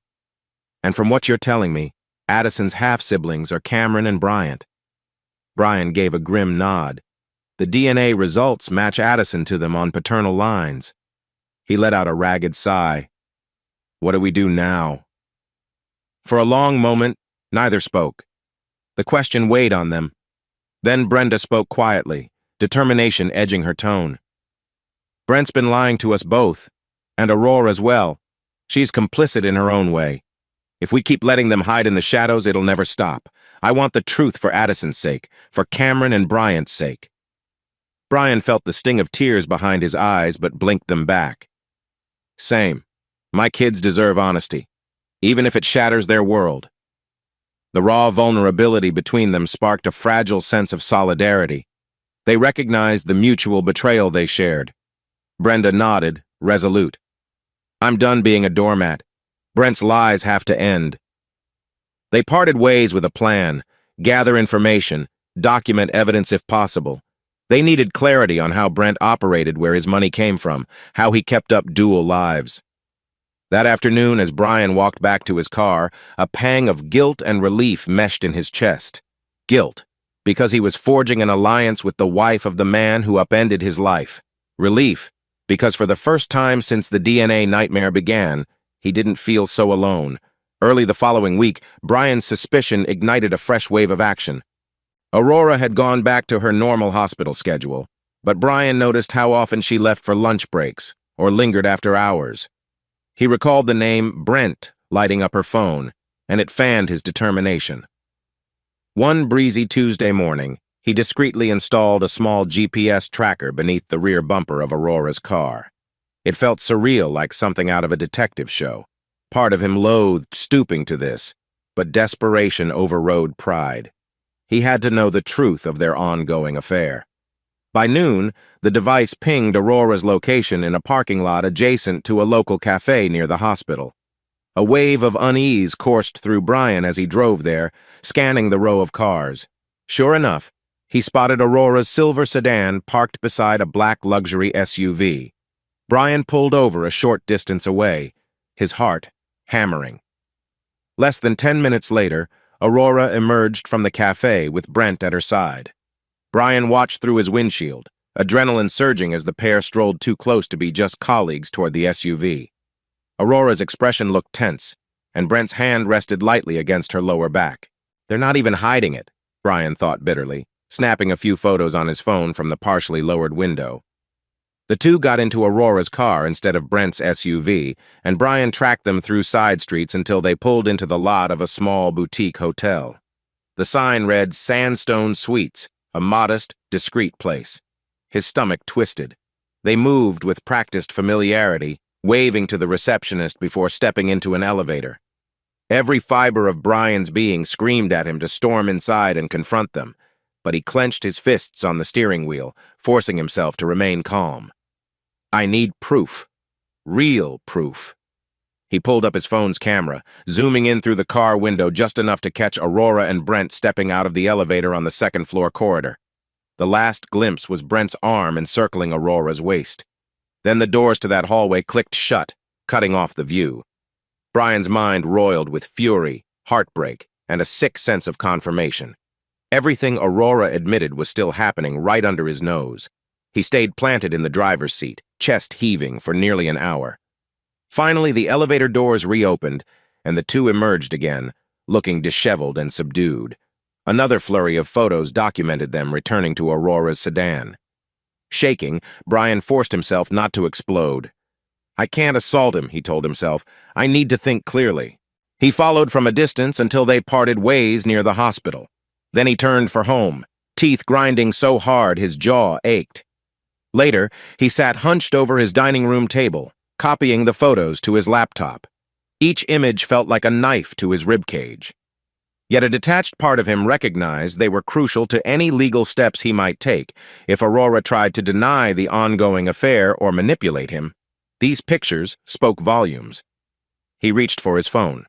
"And from what you're telling me, Addison's half-siblings are Cameron and Bryant." Brian gave a grim nod. "The DNA results match Addison to them on paternal lines." He let out a ragged sigh. "What do we do now?" For a long moment, neither spoke. The question weighed on them. Then Brenda spoke quietly, determination edging her tone. "Brent's been lying to us both, and Aurora as well. She's complicit in her own way. If we keep letting them hide in the shadows, it'll never stop. I want the truth for Addison's sake, for Cameron and Bryant's sake." Brian felt the sting of tears behind his eyes but blinked them back. "Same. My kids deserve honesty, even if it shatters their world." The raw vulnerability between them sparked a fragile sense of solidarity. They recognized the mutual betrayal they shared. Brenda nodded, resolute. "I'm done being a doormat. Brent's lies have to end." They parted ways with a plan: gather information, document evidence if possible. They needed clarity on how Brent operated, where his money came from, how he kept up dual lives. That afternoon, as Brian walked back to his car, a pang of guilt and relief meshed in his chest. Guilt, because he was forging an alliance with the wife of the man who upended his life. Relief, because for the first time since the DNA nightmare began, he didn't feel so alone. Early the following week, Brian's suspicion ignited a fresh wave of action. Aurora had gone back to her normal hospital schedule, but Brian noticed how often she left for lunch breaks or lingered after hours. He recalled the name Brent lighting up her phone, and it fanned his determination. One breezy Tuesday morning, he discreetly installed a small GPS tracker beneath the rear bumper of Aurora's car. It felt surreal, like something out of a detective show. Part of him loathed stooping to this, but desperation overrode pride. He had to know the truth of their ongoing affair. By noon, the device pinged Aurora's location in a parking lot adjacent to a local cafe near the hospital. A wave of unease coursed through Brian as he drove there, scanning the row of cars. Sure enough, he spotted Aurora's silver sedan parked beside a black luxury SUV. Brian pulled over a short distance away, his heart hammering. Less than 10 minutes later, Aurora emerged from the cafe with Brent at her side. Brian watched through his windshield, adrenaline surging as the pair strolled too close to be just colleagues toward the SUV. Aurora's expression looked tense, and Brent's hand rested lightly against her lower back. They're not even hiding it, Brian thought bitterly, snapping a few photos on his phone from the partially lowered window. The two got into Aurora's car instead of Brent's SUV, and Brian tracked them through side streets until they pulled into the lot of a small boutique hotel. The sign read Sandstone Suites, a modest, discreet place. His stomach twisted. They moved with practiced familiarity, waving to the receptionist before stepping into an elevator. Every fiber of Brian's being screamed at him to storm inside and confront them, but he clenched his fists on the steering wheel, forcing himself to remain calm. "I need proof. Real proof." He pulled up his phone's camera, zooming in through the car window just enough to catch Aurora and Brent stepping out of the elevator on the second-floor corridor. The last glimpse was Brent's arm encircling Aurora's waist. Then the doors to that hallway clicked shut, cutting off the view. Brian's mind roiled with fury, heartbreak, and a sick sense of confirmation. Everything Aurora admitted was still happening right under his nose. He stayed planted in the driver's seat, chest heaving, for nearly an hour. Finally, the elevator doors reopened, and the two emerged again, looking disheveled and subdued. Another flurry of photos documented them returning to Aurora's sedan. Shaking, Brian forced himself not to explode. "I can't assault him," he told himself. "I need to think clearly." He followed from a distance until they parted ways near the hospital. Then he turned for home, teeth grinding so hard his jaw ached. Later, he sat hunched over his dining room table, copying the photos to his laptop. Each image felt like a knife to his ribcage. Yet a detached part of him recognized they were crucial to any legal steps he might take if Aurora tried to deny the ongoing affair or manipulate him. These pictures spoke volumes. He reached for his phone.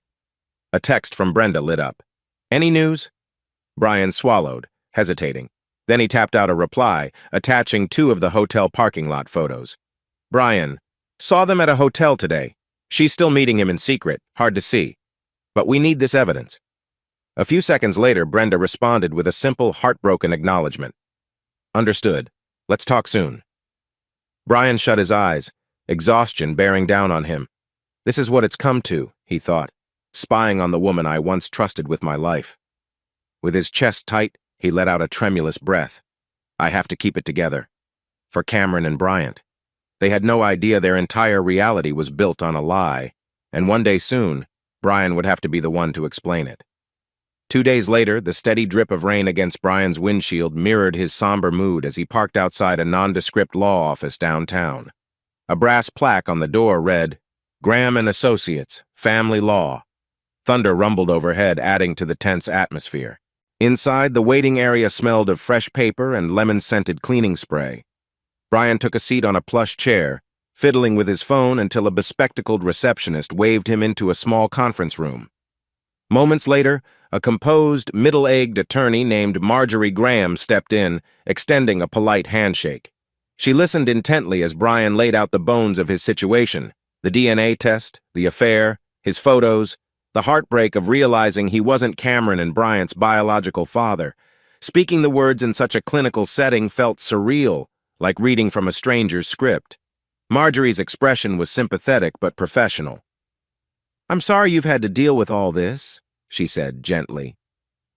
A text from Brenda lit up. "Any news?" Brian swallowed, hesitating. Then he tapped out a reply, attaching 2 of the hotel parking lot photos. "Brian, saw them at a hotel today. She's still meeting him in secret, hard to see. But we need this evidence." A few seconds later, Brenda responded with a simple, heartbroken acknowledgement. "Understood. Let's talk soon." Brian shut his eyes, exhaustion bearing down on him. "This is what it's come to," he thought, "spying on the woman I once trusted with my life." With his chest tight, he let out a tremulous breath. "I have to keep it together. For Cameron and Bryant. They had no idea their entire reality was built on a lie, and one day soon, Brian would have to be the one to explain it." 2 days later, the steady drip of rain against Brian's windshield mirrored his somber mood as he parked outside a nondescript law office downtown. A brass plaque on the door read, "Graham and Associates, Family Law." Thunder rumbled overhead, adding to the tense atmosphere. Inside, the waiting area smelled of fresh paper and lemon-scented cleaning spray. Brian took a seat on a plush chair, fiddling with his phone until a bespectacled receptionist waved him into a small conference room. Moments later, a composed, middle-aged attorney named Marjorie Graham stepped in, extending a polite handshake. She listened intently as Brian laid out the bones of his situation, the DNA test, the affair, his photos, the heartbreak of realizing he wasn't Cameron and Bryant's biological father. Speaking the words in such a clinical setting felt surreal, like reading from a stranger's script. Marjorie's expression was sympathetic but professional. "I'm sorry you've had to deal with all this," she said gently.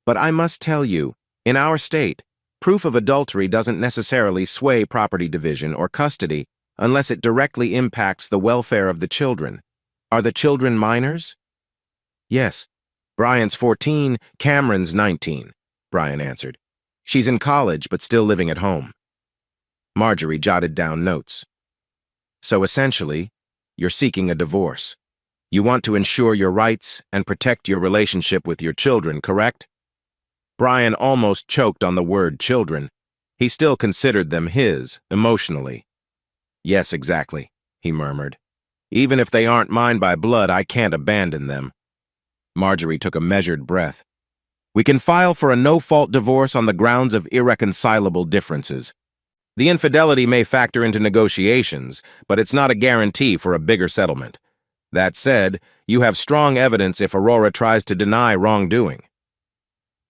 "But I must tell you, in our state, proof of adultery doesn't necessarily sway property division or custody unless it directly impacts the welfare of the children. Are the children minors?" "Yes. Bryant's 14, Cameron's 19, Brian answered. "She's in college but still living at home." Marjorie jotted down notes. "So essentially, you're seeking a divorce. You want to ensure your rights and protect your relationship with your children, correct?" Brian almost choked on the word children. He still considered them his, emotionally. "Yes, exactly," he murmured. "Even if they aren't mine by blood, I can't abandon them." Marjorie took a measured breath. "We can file for a no-fault divorce on the grounds of irreconcilable differences. The infidelity may factor into negotiations, but it's not a guarantee for a bigger settlement. That said, you have strong evidence if Aurora tries to deny wrongdoing."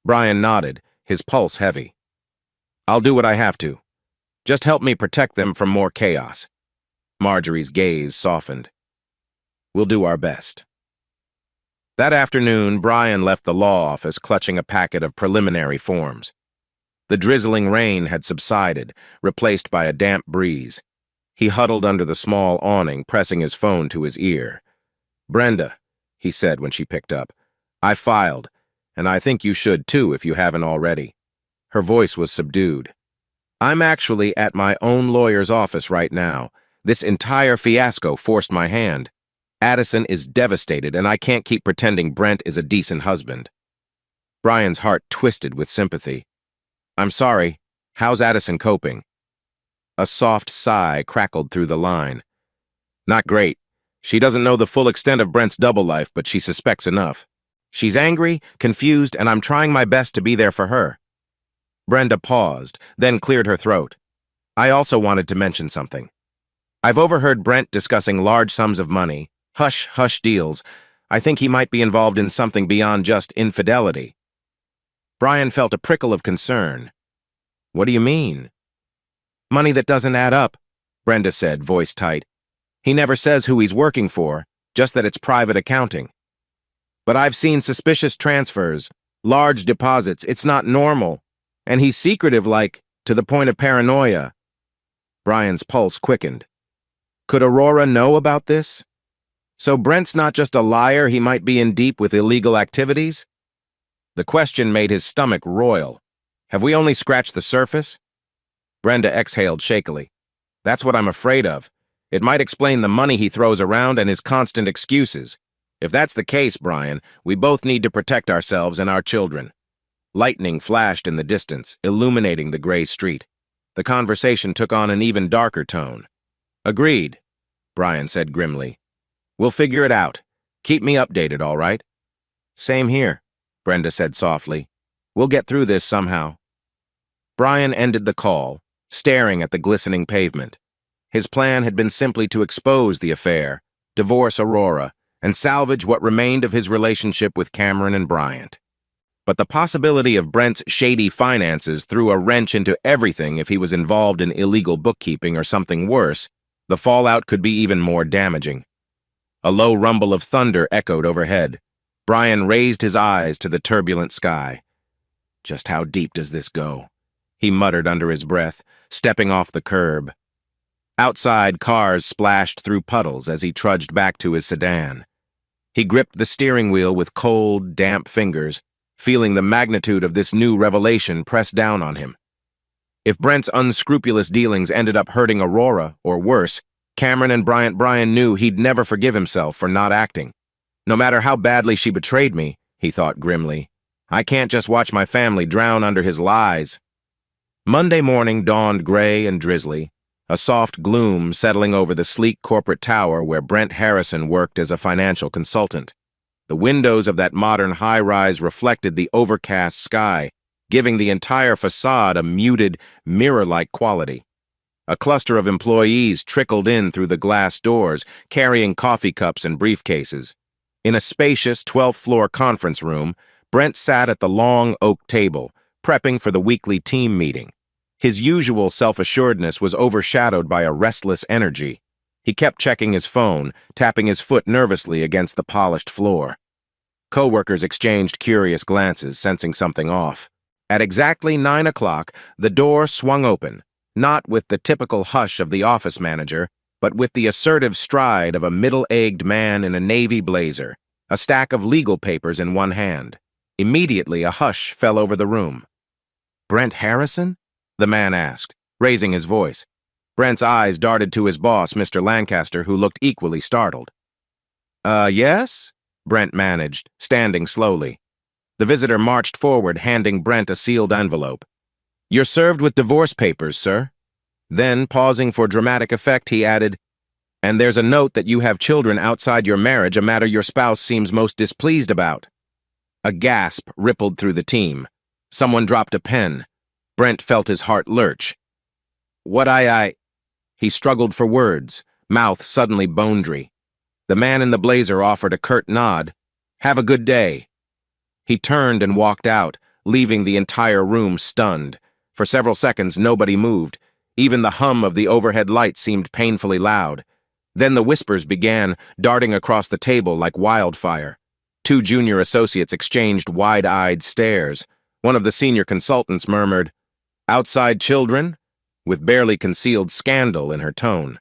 Brian nodded, his pulse heavy. "I'll do what I have to. Just help me protect them from more chaos." Marjorie's gaze softened. "We'll do our best." That afternoon, Brian left the law office clutching a packet of preliminary forms. The drizzling rain had subsided, replaced by a damp breeze. He huddled under the small awning, pressing his phone to his ear. "Brenda," he said when she picked up, "I filed, and I think you should too if you haven't already." Her voice was subdued. "I'm actually at my own lawyer's office right now. This entire fiasco forced my hand. Addison is devastated, and I can't keep pretending Brent is a decent husband." Brian's heart twisted with sympathy. "I'm sorry. How's Addison coping?" A soft sigh crackled through the line. "Not great. She doesn't know the full extent of Brent's double life, but she suspects enough. She's angry, confused, and I'm trying my best to be there for her." Brenda paused, then cleared her throat. I also wanted to mention something. I've overheard Brent discussing large sums of money, hush-hush deals. I think he might be involved in something beyond just infidelity. Brian felt a prickle of concern. What do you mean? Money that doesn't add up, Brenda said, voice tight. He never says who he's working for, just that it's private accounting. But I've seen suspicious transfers, large deposits. It's not normal. And he's secretive, like, to the point of paranoia. Brian's pulse quickened. Could Aurora know about this? So Brent's not just a liar, he might be in deep with illegal activities? The question made his stomach roil. Have we only scratched the surface? Brenda exhaled shakily. That's what I'm afraid of. It might explain the money he throws around and his constant excuses. If that's the case, Brian, we both need to protect ourselves and our children. Lightning flashed in the distance, illuminating the gray street. The conversation took on an even darker tone. Agreed, Brian said grimly. We'll figure it out. Keep me updated, all right? Same here, Brenda said softly. We'll get through this somehow. Brian ended the call, staring at the glistening pavement. His plan had been simply to expose the affair, divorce Aurora, and salvage what remained of his relationship with Cameron and Bryant. But the possibility of Brent's shady finances threw a wrench into everything. If he was involved in illegal bookkeeping or something worse, the fallout could be even more damaging. A low rumble of thunder echoed overhead. Brian raised his eyes to the turbulent sky. Just how deep does this go? He muttered under his breath, stepping off the curb. Outside, cars splashed through puddles as he trudged back to his sedan. He gripped the steering wheel with cold, damp fingers, feeling the magnitude of this new revelation press down on him. If Brent's unscrupulous dealings ended up hurting Aurora, or worse, Cameron and Brian knew he'd never forgive himself for not acting. No matter how badly she betrayed me, he thought grimly, I can't just watch my family drown under his lies. Monday morning dawned gray and drizzly, a soft gloom settling over the sleek corporate tower where Brent Harrison worked as a financial consultant. The windows of that modern high-rise reflected the overcast sky, giving the entire facade a muted, mirror-like quality. A cluster of employees trickled in through the glass doors, carrying coffee cups and briefcases. In a spacious 12th-floor conference room, Brent sat at the long oak table, prepping for the weekly team meeting. His usual self-assuredness was overshadowed by a restless energy. He kept checking his phone, tapping his foot nervously against the polished floor. Coworkers exchanged curious glances, sensing something off. At exactly 9 o'clock, the door swung open, not with the typical hush of the office manager, but with the assertive stride of a middle-aged man in a navy blazer, a stack of legal papers in one hand. Immediately, a hush fell over the room. Brent Harrison? The man asked, raising his voice. Brent's eyes darted to his boss, Mr. Lancaster, who looked equally startled. Yes? Brent managed, standing slowly. The visitor marched forward, handing Brent a sealed envelope. You're served with divorce papers, sir. Then, pausing for dramatic effect, he added, and there's a note that you have children outside your marriage, a matter your spouse seems most displeased about. A gasp rippled through the team. Someone dropped a pen. Brent felt his heart lurch. He struggled for words, mouth suddenly bone-dry. The man in the blazer offered a curt nod. Have a good day. He turned and walked out, leaving the entire room stunned. For several seconds, nobody moved. Even the hum of the overhead lights seemed painfully loud. Then the whispers began, darting across the table like wildfire. Two junior associates exchanged wide-eyed stares. One of the senior consultants murmured, "Outside children?" with barely concealed scandal in her tone.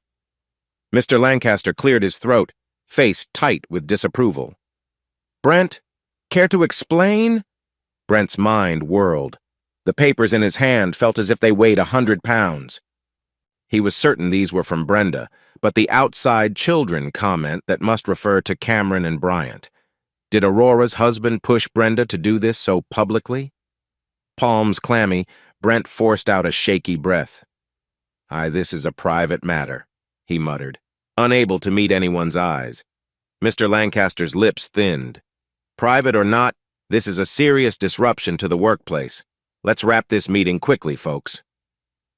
Mr. Lancaster cleared his throat, face tight with disapproval. Brent, care to explain? Brent's mind whirled. The papers in his hand felt as if they weighed 100 pounds. He was certain these were from Brenda, but the outside children comment that must refer to Cameron and Bryant. Did Aurora's husband push Brenda to do this so publicly? Palms clammy, Brent forced out a shaky breath. This is a private matter, he muttered, unable to meet anyone's eyes. Mr. Lancaster's lips thinned. Private or not, this is a serious disruption to the workplace. Let's wrap this meeting quickly, folks.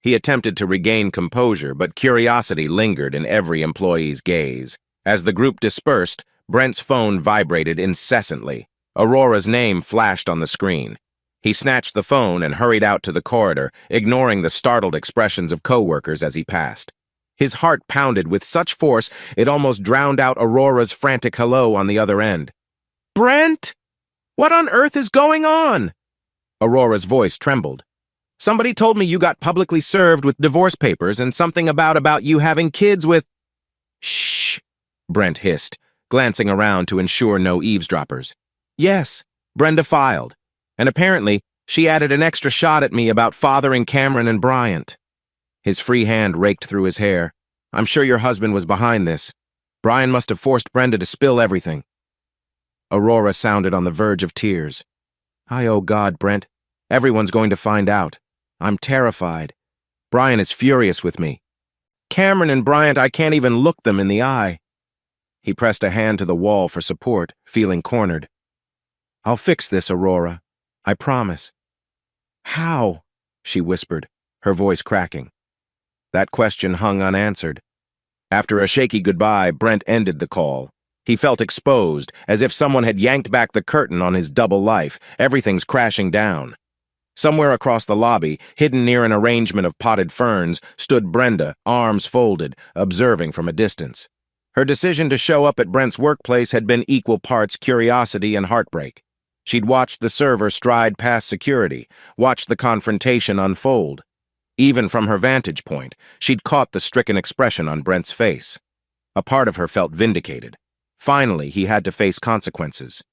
He attempted to regain composure, but curiosity lingered in every employee's gaze. As the group dispersed, Brent's phone vibrated incessantly. Aurora's name flashed on the screen. He snatched the phone and hurried out to the corridor, ignoring the startled expressions of coworkers as he passed. His heart pounded with such force it almost drowned out Aurora's frantic hello on the other end. "Brent? What on earth is going on?" Aurora's voice trembled. "Somebody told me you got publicly served with divorce papers and something about you having kids with—" "Shh," Brent hissed, glancing around to ensure no eavesdroppers. "Yes," Brenda filed, "and apparently she added an extra shot at me about fathering Cameron and Bryant." His free hand raked through his hair. "I'm sure your husband was behind this. Brian must have forced Brenda to spill everything." Aurora sounded on the verge of tears. "Oh God, Brent. Everyone's going to find out. I'm terrified. Brian is furious with me. Cameron and Bryant, I can't even look them in the eye." He pressed a hand to the wall for support, feeling cornered. "I'll fix this, Aurora. I promise." "How?" she whispered, her voice cracking. That question hung unanswered. After a shaky goodbye, Brent ended the call. He felt exposed, as if someone had yanked back the curtain on his double life. Everything's crashing down. Somewhere across the lobby, hidden near an arrangement of potted ferns, stood Brenda, arms folded, observing from a distance. Her decision to show up at Brent's workplace had been equal parts curiosity and heartbreak. She'd watched the server stride past security, watched the confrontation unfold. Even from her vantage point, she'd caught the stricken expression on Brent's face. A part of her felt vindicated. Finally, he had to face consequences.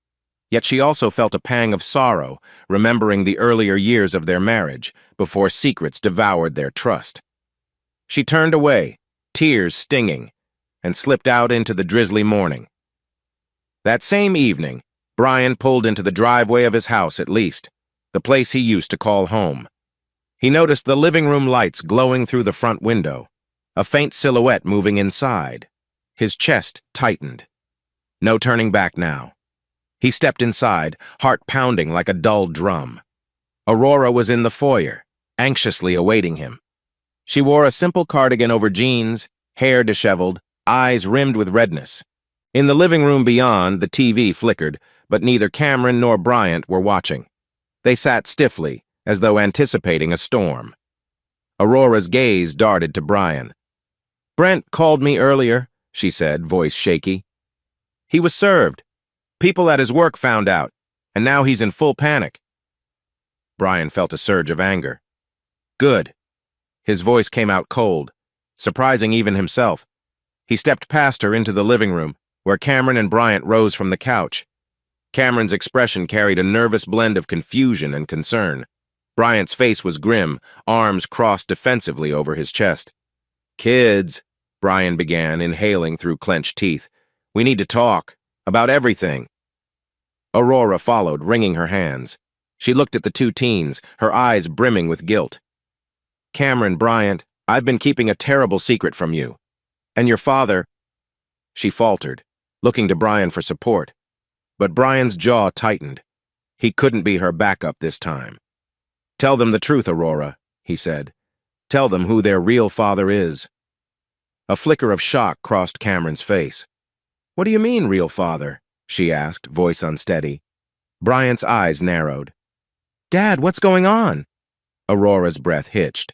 Yet she also felt a pang of sorrow, remembering the earlier years of their marriage, before secrets devoured their trust. She turned away, tears stinging, and slipped out into the drizzly morning. That same evening, Brian pulled into the driveway of his house at least, the place he used to call home. He noticed the living room lights glowing through the front window, a faint silhouette moving inside. His chest tightened. No turning back now. He stepped inside, heart pounding like a dull drum. Aurora was in the foyer, anxiously awaiting him. She wore a simple cardigan over jeans, hair disheveled, eyes rimmed with redness. In the living room beyond, the TV flickered, but neither Cameron nor Bryant were watching. They sat stiffly, as though anticipating a storm. Aurora's gaze darted to Brian. "Brent called me earlier," she said, voice shaky. "He was served. People at his work found out, and now he's in full panic." Brian felt a surge of anger. "Good." His voice came out cold, surprising even himself. He stepped past her into the living room, where Cameron and Bryant rose from the couch. Cameron's expression carried a nervous blend of confusion and concern. Bryant's face was grim, arms crossed defensively over his chest. "Kids," Brian began, inhaling through clenched teeth. "We need to talk. About everything." Aurora followed, wringing her hands. She looked at the two teens, her eyes brimming with guilt. "Cameron, Bryant, I've been keeping a terrible secret from you. And your father—" She faltered, looking to Brian for support. But Brian's jaw tightened. He couldn't be her backup this time. "Tell them the truth, Aurora," he said. "Tell them who their real father is." A flicker of shock crossed Cameron's face. "What do you mean, real father?" she asked, voice unsteady. Bryant's eyes narrowed. "Dad, what's going on?" Aurora's breath hitched.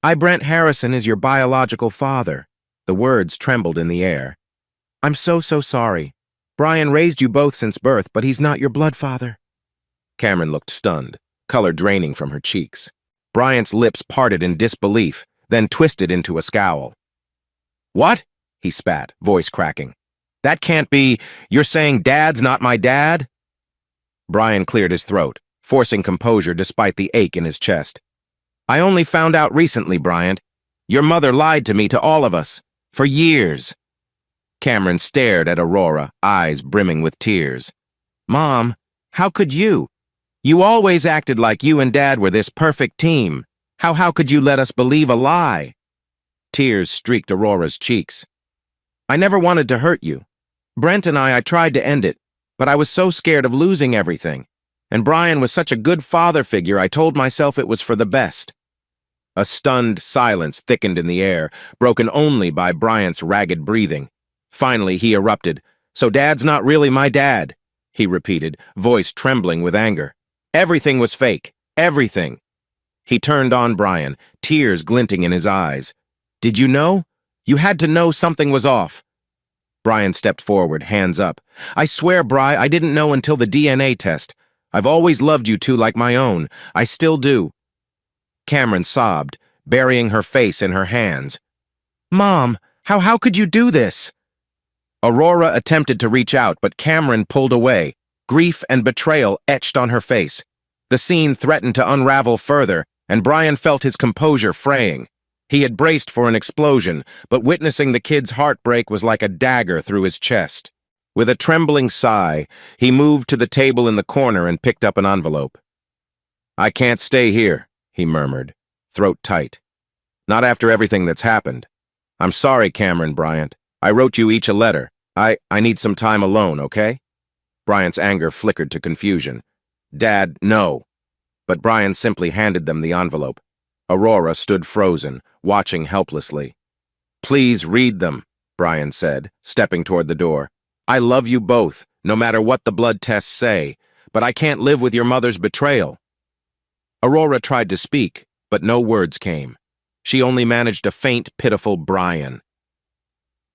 Brent Harrison is your biological father." The words trembled in the air. "I'm so sorry. Brian raised you both since birth, but he's not your blood father." Cameron looked stunned, color draining from her cheeks. Bryant's lips parted in disbelief, then twisted into a scowl. "What?" he spat, voice cracking. "That can't be. You're saying Dad's not my dad?" Brian cleared his throat, forcing composure despite the ache in his chest. "I only found out recently, Bryant. Your mother lied to me, to all of us. For years." Cameron stared at Aurora, eyes brimming with tears. "Mom, how could you? You always acted like you and Dad were this perfect team. How could you let us believe a lie?" Tears streaked Aurora's cheeks. "I never wanted to hurt you. Brent and I tried to end it, but I was so scared of losing everything. And Brian was such a good father figure, I told myself it was for the best. A stunned silence thickened in the air, broken only by Bryant's ragged breathing. Finally, he erupted. "So Dad's not really my dad," he repeated, voice trembling with anger. "Everything was fake. Everything." He turned on Brian, tears glinting in his eyes. "Did you know? You had to know something was off." Brian stepped forward, hands up. "I swear, Bri, I didn't know until the DNA test. I've always loved you two like my own. I still do." Cameron sobbed, burying her face in her hands. "Mom, how could you do this?" Aurora attempted to reach out, but Cameron pulled away, grief and betrayal etched on her face. The scene threatened to unravel further, and Brian felt his composure fraying. He had braced for an explosion, but witnessing the kid's heartbreak was like a dagger through his chest. With a trembling sigh, he moved to the table in the corner and picked up an envelope. "I can't stay here," he murmured, throat tight. "Not after everything that's happened. I'm sorry, Cameron Bryant. I wrote you each a letter. I need some time alone, okay?" Bryant's anger flickered to confusion. "Dad, no." But Brian simply handed them the envelope. Aurora stood frozen, watching helplessly. "Please read them," Brian said, stepping toward the door. "I love you both, no matter what the blood tests say, but I can't live with your mother's betrayal." Aurora tried to speak, but no words came. She only managed a faint, pitiful Brian.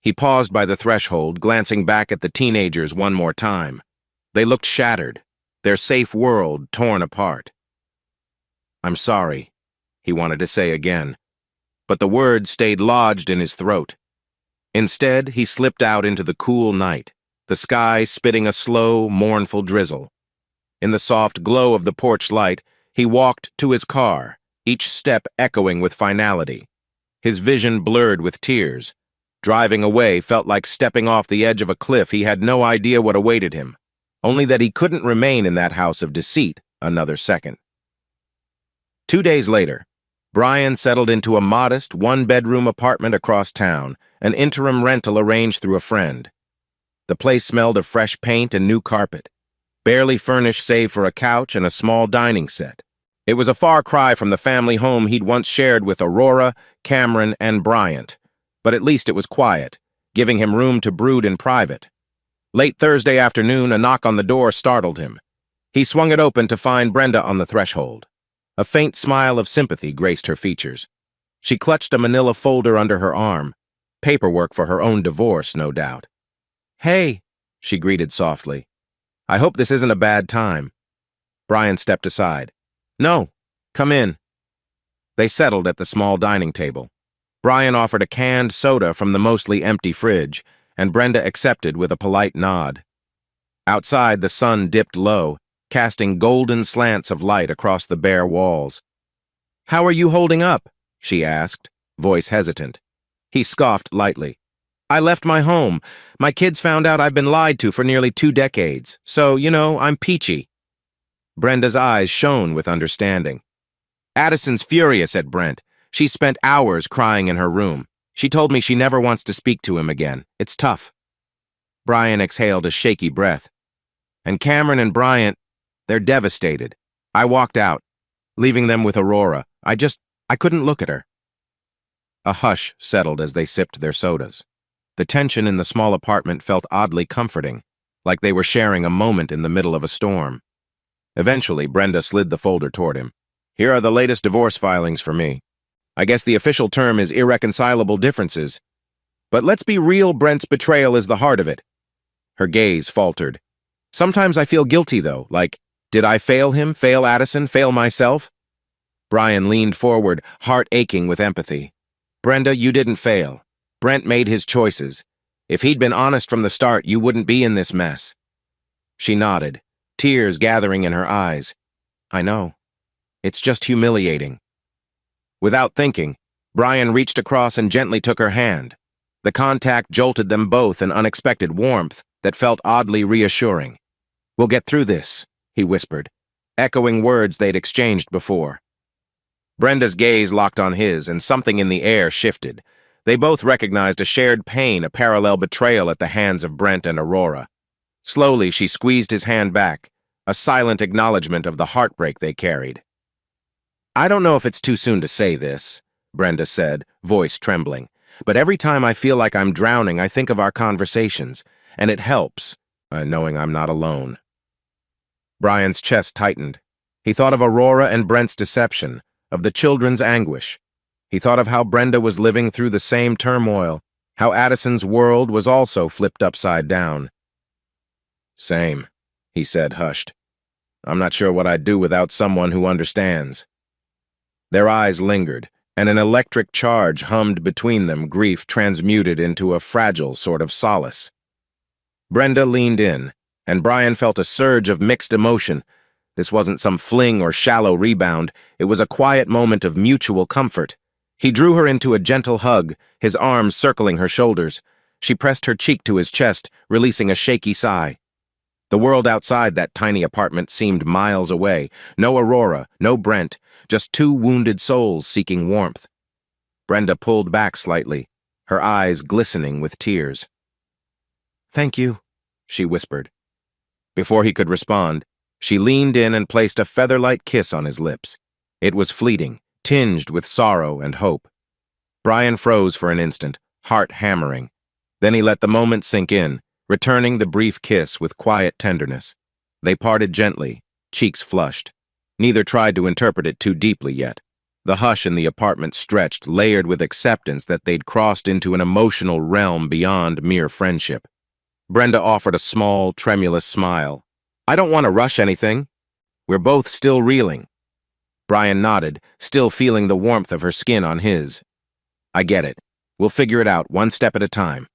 He paused by the threshold, glancing back at the teenagers one more time. They looked shattered, their safe world torn apart. "I'm sorry," he wanted to say again, but the words stayed lodged in his throat. Instead, he slipped out into the cool night, the sky spitting a slow, mournful drizzle. In the soft glow of the porch light, he walked to his car, each step echoing with finality. His vision blurred with tears. Driving away felt like stepping off the edge of a cliff. He had no idea what awaited him, only that he couldn't remain in that house of deceit another second. 2 days later, Brian settled into a modest, one-bedroom apartment across town, an interim rental arranged through a friend. The place smelled of fresh paint and new carpet, barely furnished save for a couch and a small dining set. It was a far cry from the family home he'd once shared with Aurora, Cameron, and Bryant, but at least it was quiet, giving him room to brood in private. Late Thursday afternoon, a knock on the door startled him. He swung it open to find Brenda on the threshold. A faint smile of sympathy graced her features. She clutched a manila folder under her arm, paperwork for her own divorce, no doubt. "Hey," she greeted softly. "I hope this isn't a bad time." Brian stepped aside. "No, come in." They settled at the small dining table. Brian offered a canned soda from the mostly empty fridge, and Brenda accepted with a polite nod. Outside, the sun dipped low, casting golden slants of light across the bare walls. "How are you holding up?" she asked, voice hesitant. He scoffed lightly. "I left my home. My kids found out I've been lied to for nearly 2 decades, so, I'm peachy." Brenda's eyes shone with understanding. "Addison's furious at Brent. She spent hours crying in her room. She told me she never wants to speak to him again. It's tough." Brian exhaled a shaky breath. "And Cameron and Bryant, they're devastated. I walked out, leaving them with Aurora. I couldn't look at her." A hush settled as they sipped their sodas. The tension in the small apartment felt oddly comforting, like they were sharing a moment in the middle of a storm. Eventually, Brenda slid the folder toward him. "Here are the latest divorce filings for me. I guess the official term is irreconcilable differences. But let's be real, Brent's betrayal is the heart of it." Her gaze faltered. "Sometimes I feel guilty, though, like, did I fail him, fail Addison, fail myself?" Brian leaned forward, heart aching with empathy. "Brenda, you didn't fail. Brent made his choices. If he'd been honest from the start, you wouldn't be in this mess." She nodded, tears gathering in her eyes. "I know. It's just humiliating." Without thinking, Brian reached across and gently took her hand. The contact jolted them both an unexpected warmth that felt oddly reassuring. "We'll get through this," he whispered, echoing words they'd exchanged before. Brenda's gaze locked on his, and something in the air shifted. They both recognized a shared pain, a parallel betrayal at the hands of Brent and Aurora. Slowly, she squeezed his hand back, a silent acknowledgement of the heartbreak they carried. "I don't know if it's too soon to say this," Brenda said, voice trembling, "but every time I feel like I'm drowning, I think of our conversations, and it helps, knowing I'm not alone." Brian's chest tightened. He thought of Aurora and Brent's deception, of the children's anguish. He thought of how Brenda was living through the same turmoil, how Addison's world was also flipped upside down. "Same," he said, hushed. "I'm not sure what I'd do without someone who understands." Their eyes lingered, and an electric charge hummed between them, grief transmuted into a fragile sort of solace. Brenda leaned in, and Brian felt a surge of mixed emotion. This wasn't some fling or shallow rebound. It was a quiet moment of mutual comfort. He drew her into a gentle hug, his arms circling her shoulders. She pressed her cheek to his chest, releasing a shaky sigh. The world outside that tiny apartment seemed miles away. No Aurora, no Brent, just two wounded souls seeking warmth. Brenda pulled back slightly, her eyes glistening with tears. "Thank you," she whispered. Before he could respond, she leaned in and placed a feather-light kiss on his lips. It was fleeting, tinged with sorrow and hope. Brian froze for an instant, heart hammering. Then he let the moment sink in, returning the brief kiss with quiet tenderness. They parted gently, cheeks flushed. Neither tried to interpret it too deeply yet. The hush in the apartment stretched, layered with acceptance that they'd crossed into an emotional realm beyond mere friendship. Brenda offered a small, tremulous smile. "I don't want to rush anything. We're both still reeling." Brian nodded, still feeling the warmth of her skin on his. "I get it. We'll figure it out, one step at a time."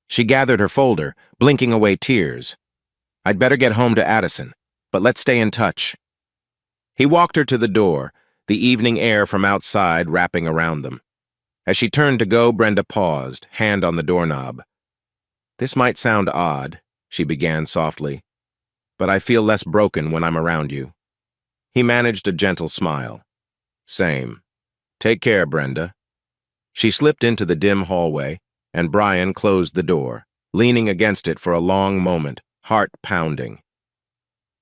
She gathered her folder, blinking away tears. "I'd better get home to Addison, but let's stay in touch." He walked her to the door, the evening air from outside wrapping around them. As she turned to go, Brenda paused, hand on the doorknob. "This might sound odd," she began softly, "but I feel less broken when I'm around you." He managed a gentle smile. "Same. Take care, Brenda." She slipped into the dim hallway, and Brian closed the door, leaning against it for a long moment, heart pounding.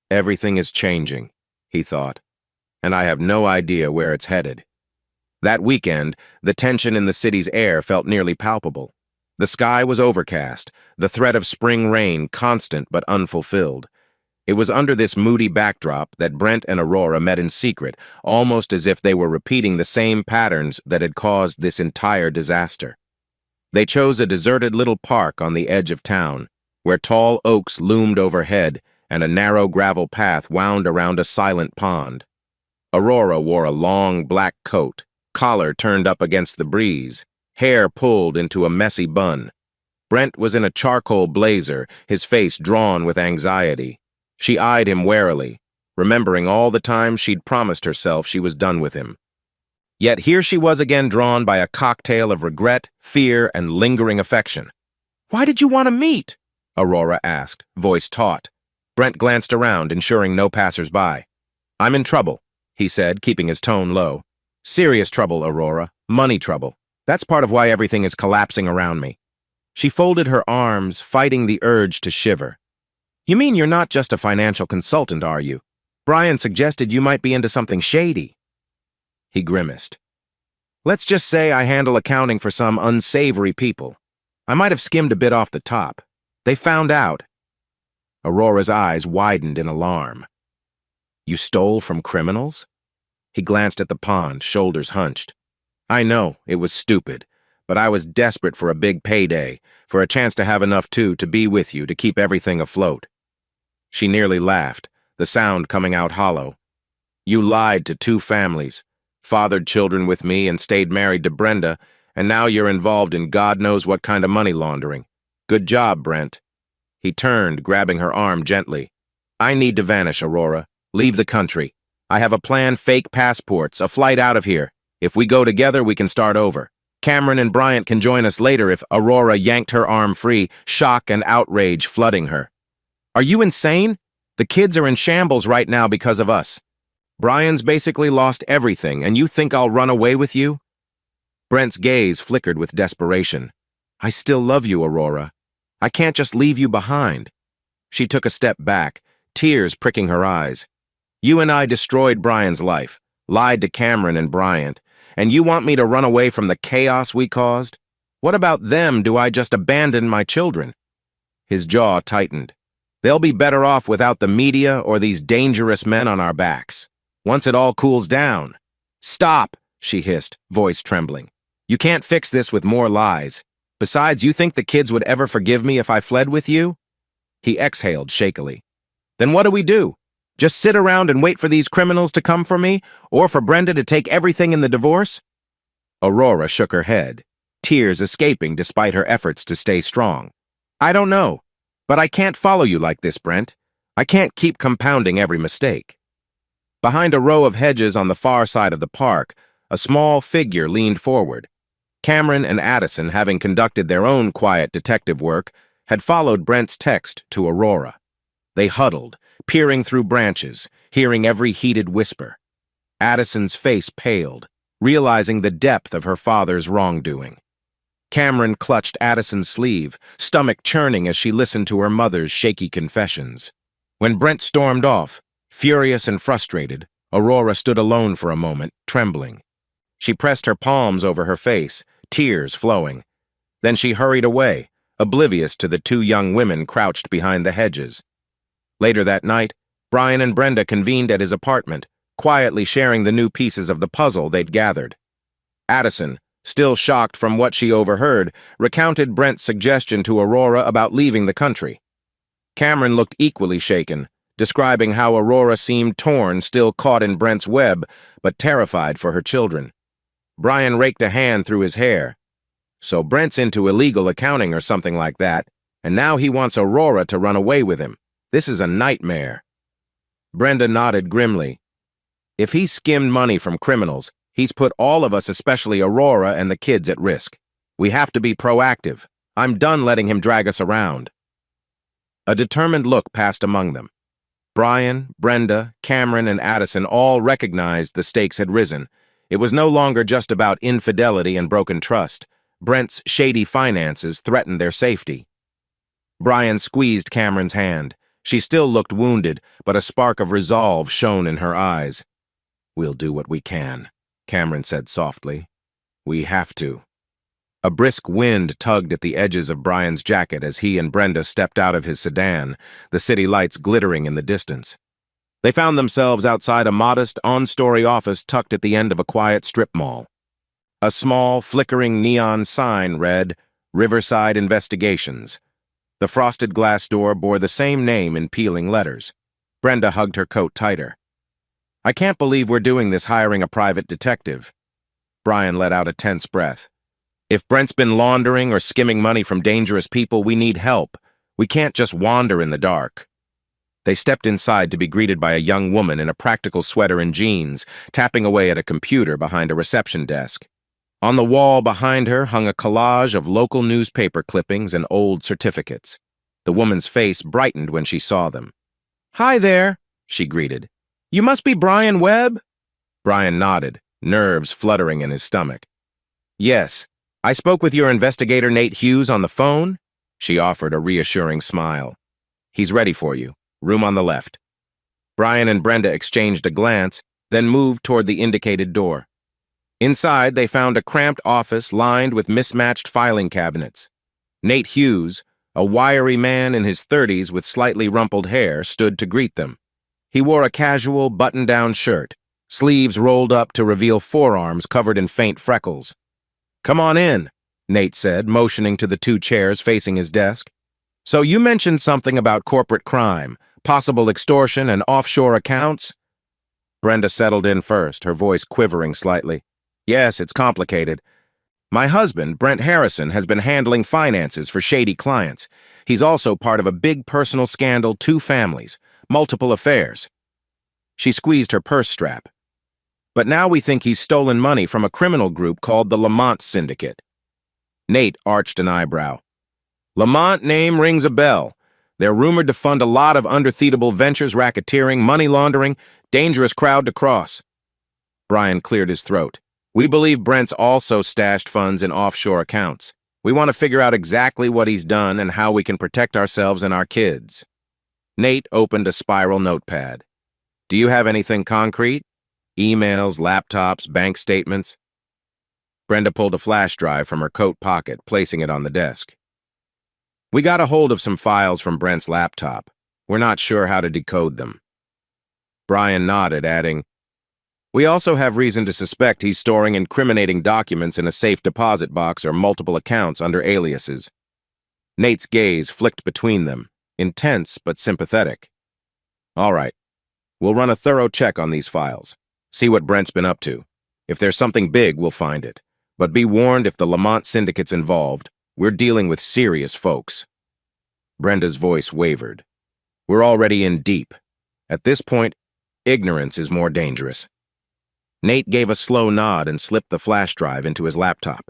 "Everything is changing," he thought, "and I have no idea where it's headed." That weekend, the tension in the city's air felt nearly palpable. The sky was overcast, the threat of spring rain constant but unfulfilled. It was under this moody backdrop that Brent and Aurora met in secret, almost as if they were repeating the same patterns that had caused this entire disaster. They chose a deserted little park on the edge of town, where tall oaks loomed overhead and a narrow gravel path wound around a silent pond. Aurora wore a long black coat, collar turned up against the breeze, hair pulled into a messy bun. Brent was in a charcoal blazer, his face drawn with anxiety. She eyed him warily, remembering all the times she'd promised herself she was done with him. Yet here she was again, drawn by a cocktail of regret, fear, and lingering affection. "Why did you want to meet?" Aurora asked, voice taut. Brent glanced around, ensuring no passers-by. "I'm in trouble," he said, keeping his tone low. "Serious trouble, Aurora. Money trouble. That's part of why everything is collapsing around me." She folded her arms, fighting the urge to shiver. "You mean you're not just a financial consultant, are you? Brian suggested you might be into something shady." He grimaced. "Let's just say I handle accounting for some unsavory people. I might have skimmed a bit off the top. They found out." Aurora's eyes widened in alarm. "You stole from criminals?" He glanced at the pond, shoulders hunched. "I know, it was stupid, but I was desperate for a big payday, for a chance to have enough to be with you, to keep everything afloat." She nearly laughed, the sound coming out hollow. "You lied to two families, fathered children with me and stayed married to Brenda, and now you're involved in God knows what kind of money laundering. Good job, Brent." He turned, grabbing her arm gently. "I need to vanish, Aurora. Leave the country. I have a plan, fake passports, a flight out of here. If we go together, we can start over. Cameron and Bryant can join us later." If Aurora yanked her arm free, shock and outrage flooding her. "Are you insane? The kids are in shambles right now because of us. Brian's basically lost everything, and you think I'll run away with you?" Brent's gaze flickered with desperation. "I still love you, Aurora. I can't just leave you behind." She took a step back, tears pricking her eyes. You and I destroyed Brian's life, lied to Cameron and Bryant, and you want me to run away from the chaos we caused? What about them? Do I just abandon my children? His jaw tightened. They'll be better off without the media or these dangerous men on our backs. Once it all cools down. Stop, she hissed, voice trembling. You can't fix this with more lies. Besides, you think the kids would ever forgive me if I fled with you? He exhaled shakily. Then what do we do? Just sit around and wait for these criminals to come for me, or for Brenda to take everything in the divorce? Aurora shook her head, tears escaping despite her efforts to stay strong. I don't know, but I can't follow you like this, Brent. I can't keep compounding every mistake. Behind a row of hedges on the far side of the park, a small figure leaned forward. Cameron and Addison, having conducted their own quiet detective work, had followed Brent's text to Aurora. They huddled, peering through branches, hearing every heated whisper. Addison's face paled, realizing the depth of her father's wrongdoing. Cameron clutched Addison's sleeve, stomach churning as she listened to her mother's shaky confessions. When Brent stormed off, furious and frustrated, Aurora stood alone for a moment, trembling. She pressed her palms over her face, tears flowing. Then she hurried away, oblivious to the two young women crouched behind the hedges. Later that night, Brian and Brenda convened at his apartment, quietly sharing the new pieces of the puzzle they'd gathered. Addison, still shocked from what she overheard, recounted Brent's suggestion to Aurora about leaving the country. Cameron looked equally shaken, describing how Aurora seemed torn, still caught in Brent's web, but terrified for her children. Brian raked a hand through his hair. So Brent's into illegal accounting or something like that, and now he wants Aurora to run away with him. This is a nightmare. Brenda nodded grimly. If he skimmed money from criminals, he's put all of us, especially Aurora and the kids, at risk. We have to be proactive. I'm done letting him drag us around. A determined look passed among them. Brian, Brenda, Cameron, and Addison all recognized the stakes had risen. It was no longer just about infidelity and broken trust. Brent's shady finances threatened their safety. Brian squeezed Cameron's hand. She still looked wounded, but a spark of resolve shone in her eyes. We'll do what we can, Cameron said softly. We have to. A brisk wind tugged at the edges of Brian's jacket as he and Brenda stepped out of his sedan, the city lights glittering in the distance. They found themselves outside a modest, on-story office tucked at the end of a quiet strip mall. A small, flickering neon sign read, Riverside Investigations. The frosted glass door bore the same name in peeling letters. Brenda hugged her coat tighter. I can't believe we're doing this, hiring a private detective. Brian let out a tense breath. If Brent's been laundering or skimming money from dangerous people, we need help. We can't just wander in the dark. They stepped inside to be greeted by a young woman in a practical sweater and jeans, tapping away at a computer behind a reception desk. On the wall behind her hung a collage of local newspaper clippings and old certificates. The woman's face brightened when she saw them. Hi there, she greeted. You must be Brian Webb? Brian nodded, nerves fluttering in his stomach. Yes, I spoke with your investigator Nate Hughes on the phone. She offered a reassuring smile. He's ready for you. Room on the left. Brian and Brenda exchanged a glance, then moved toward the indicated door. Inside, they found a cramped office lined with mismatched filing cabinets. Nate Hughes, a wiry man in his 30s with slightly rumpled hair, stood to greet them. He wore a casual, button-down shirt, sleeves rolled up to reveal forearms covered in faint freckles. Come on in, Nate said, motioning to the two chairs facing his desk. So you mentioned something about corporate crime, possible extortion and offshore accounts? Brenda settled in first, her voice quivering slightly. Yes, it's complicated. My husband, Brent Harrison, has been handling finances for shady clients. He's also part of a big personal scandal, 2 families, multiple affairs. She squeezed her purse strap. But now we think he's stolen money from a criminal group called the Lamont Syndicate. Nate arched an eyebrow. Lamont name rings a bell. They're rumored to fund a lot of underthievable ventures, racketeering, money laundering, dangerous crowd to cross. Brian cleared his throat. We believe Brent's also stashed funds in offshore accounts. We want to figure out exactly what he's done and how we can protect ourselves and our kids. Nate opened a spiral notepad. Do you have anything concrete? Emails, laptops, bank statements? Brenda pulled a flash drive from her coat pocket, placing it on the desk. We got a hold of some files from Brent's laptop. We're not sure how to decode them. Brian nodded, adding, we also have reason to suspect he's storing incriminating documents in a safe deposit box or multiple accounts under aliases. Nate's gaze flicked between them, intense but sympathetic. All right, we'll run a thorough check on these files, see what Brent's been up to. If there's something big, we'll find it. But be warned, if the Lamont syndicate's involved, we're dealing with serious folks. Brenda's voice wavered. We're already in deep. At this point, ignorance is more dangerous. Nate gave a slow nod and slipped the flash drive into his laptop.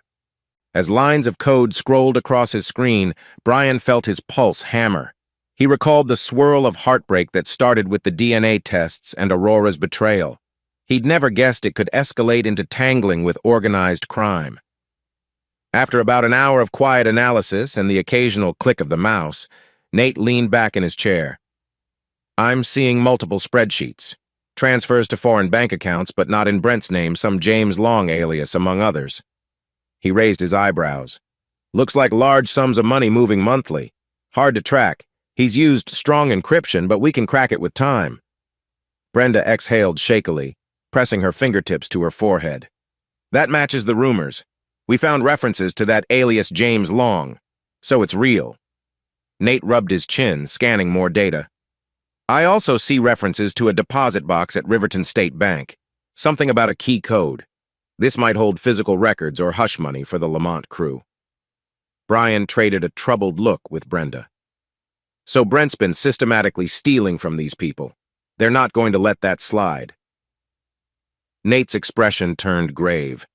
As lines of code scrolled across his screen, Brian felt his pulse hammer. He recalled the swirl of heartbreak that started with the DNA tests and Aurora's betrayal. He'd never guessed it could escalate into tangling with organized crime. After about an hour of quiet analysis and the occasional click of the mouse, Nate leaned back in his chair. I'm seeing multiple spreadsheets. Transfers to foreign bank accounts, but not in Brent's name, some James Long alias, among others. He raised his eyebrows. Looks like large sums of money moving monthly. Hard to track. He's used strong encryption, but we can crack it with time. Brenda exhaled shakily, pressing her fingertips to her forehead. That matches the rumors. We found references to that alias James Long, so it's real. Nate rubbed his chin, scanning more data. I also see references to a deposit box at Riverton State Bank. Something about a key code. This might hold physical records or hush money for the Lamont crew. Brian traded a troubled look with Brenda. So Brent's been systematically stealing from these people. They're not going to let that slide. Nate's expression turned grave.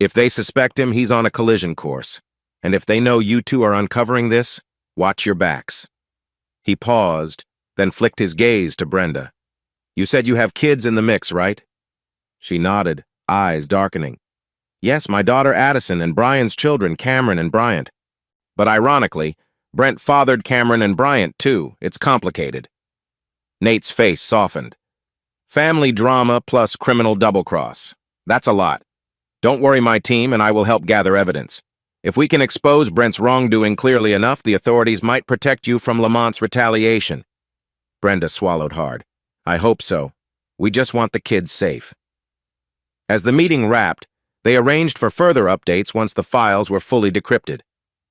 If they suspect him, he's on a collision course. And if they know you two are uncovering this, watch your backs. He paused, then flicked his gaze to Brenda. You said you have kids in the mix, right? She nodded, eyes darkening. Yes, my daughter Addison and Brian's children, Cameron and Bryant. But ironically, Brent fathered Cameron and Bryant, too. It's complicated. Nate's face softened. Family drama plus criminal double-cross. That's a lot. Don't worry, my team, and I will help gather evidence. If we can expose Brent's wrongdoing clearly enough, the authorities might protect you from Lamont's retaliation. Brenda swallowed hard. I hope so. We just want the kids safe. As the meeting wrapped, they arranged for further updates once the files were fully decrypted.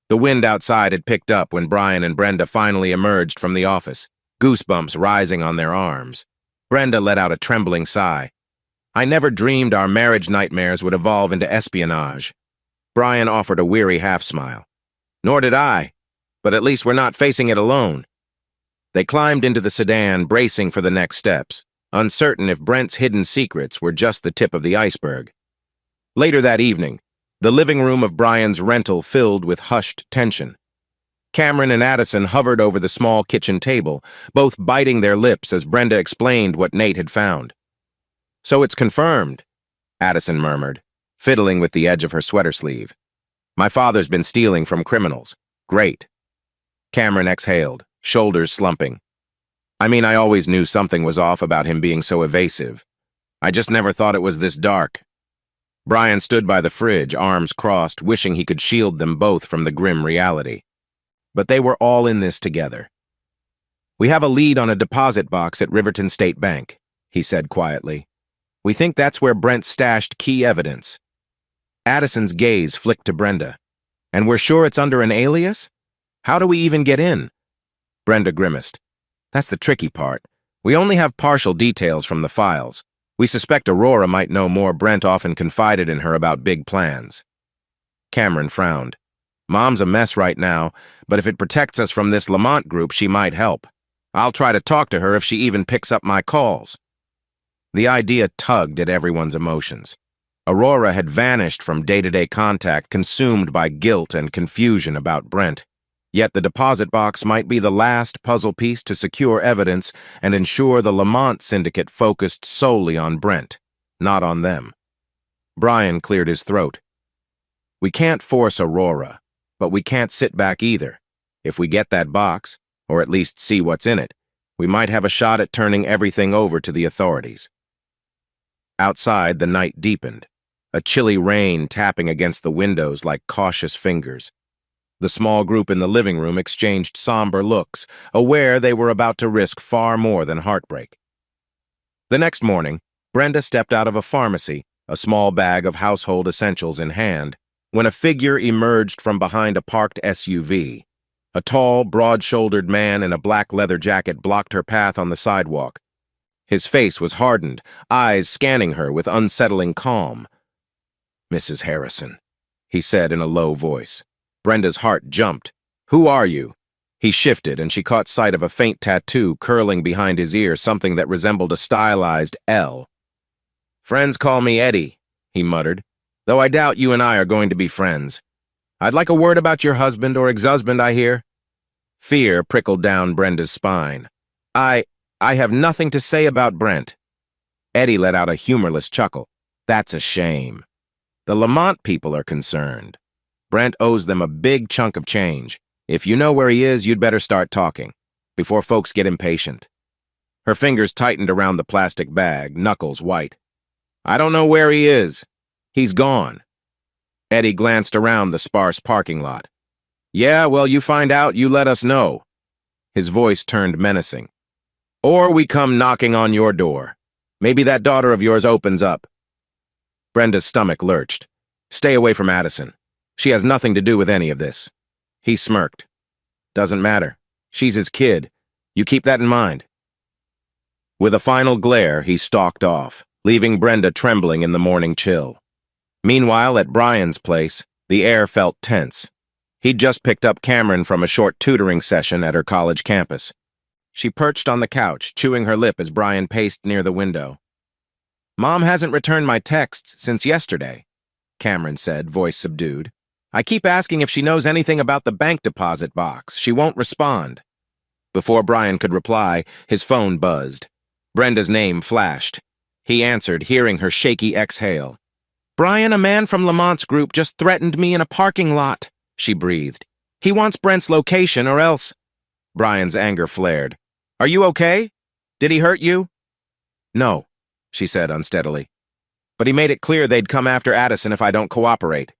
The wind outside had picked up when Brian and Brenda finally emerged from the office, goosebumps rising on their arms. Brenda let out a trembling sigh. I never dreamed our marriage nightmares would evolve into espionage. Brian offered a weary half-smile. Nor did I, but at least we're not facing it alone. They climbed into the sedan, bracing for the next steps, uncertain if Brent's hidden secrets were just the tip of the iceberg. Later that evening, the living room of Brian's rental filled with hushed tension. Cameron and Addison hovered over the small kitchen table, both biting their lips as Brenda explained what Nate had found. So it's confirmed, Addison murmured, fiddling with the edge of her sweater sleeve. My father's been stealing from criminals. Great. Cameron exhaled, shoulders slumping. I mean, I always knew something was off about him being so evasive. I just never thought it was this dark. Brian stood by the fridge, arms crossed, wishing he could shield them both from the grim reality. But they were all in this together. We have a lead on a deposit box at Riverton State Bank, he said quietly. We think that's where Brent stashed key evidence. Addison's gaze flicked to Brenda. And we're sure it's under an alias? How do we even get in? Brenda grimaced. That's the tricky part. We only have partial details from the files. We suspect Aurora might know more. Brent often confided in her about big plans. Cameron frowned. Mom's a mess right now, but if it protects us from this Lamont group, she might help. I'll try to talk to her if she even picks up my calls. The idea tugged at everyone's emotions. Aurora had vanished from day-to-day contact, consumed by guilt and confusion about Brent. Yet the deposit box might be the last puzzle piece to secure evidence and ensure the Lamont syndicate focused solely on Brent, not on them. Brian cleared his throat. We can't force Aurora, but we can't sit back either. If we get that box, or at least see what's in it, We might have a shot at turning everything over to the authorities. Outside, the night deepened, a chilly rain tapping against the windows like cautious fingers. The small group in the living room exchanged somber looks, aware they were about to risk far more than heartbreak. The next morning, Brenda stepped out of a pharmacy, a small bag of household essentials in hand, when a figure emerged from behind a parked SUV. A tall, broad-shouldered man in a black leather jacket blocked her path on the sidewalk. His face was hardened, eyes scanning her with unsettling calm. "Mrs. Harrison," he said in a low voice. Brenda's heart jumped. "Who are you?" He shifted, and she caught sight of a faint tattoo curling behind his ear, something that resembled a stylized L. "Friends call me Eddie," he muttered, "though I doubt you and I are going to be friends. I'd like a word about your husband or ex-husband, I hear." Fear prickled down Brenda's spine. I have nothing to say about Brent." Eddie let out a humorless chuckle. "That's a shame. The Lamont people are concerned. Brent owes them a big chunk of change. If you know where he is, you'd better start talking, before folks get impatient." Her fingers tightened around the plastic bag, knuckles white. "I don't know where he is. He's gone." Eddie glanced around the sparse parking lot. "Yeah, well, you find out, you let us know." His voice turned menacing. "Or we come knocking on your door. Maybe that daughter of yours opens up." Brenda's stomach lurched. "Stay away from Addison. She has nothing to do with any of this." He smirked. "Doesn't matter. She's his kid. You keep that in mind." With a final glare, he stalked off, leaving Brenda trembling in the morning chill. Meanwhile, at Brian's place, the air felt tense. He'd just picked up Cameron from a short tutoring session at her college campus. She perched on the couch, chewing her lip as Brian paced near the window. "Mom hasn't returned my texts since yesterday," Cameron said, voice subdued. "I keep asking if she knows anything about the bank deposit box. She won't respond." Before Brian could reply, his phone buzzed. Brenda's name flashed. He answered, hearing her shaky exhale. "Brian, a man from Lamont's group just threatened me in a parking lot," she breathed. "He wants Brent's location or else—" Brian's anger flared. "Are you okay? Did he hurt you?" "No," she said unsteadily. "But he made it clear they'd come after Addison if I don't cooperate."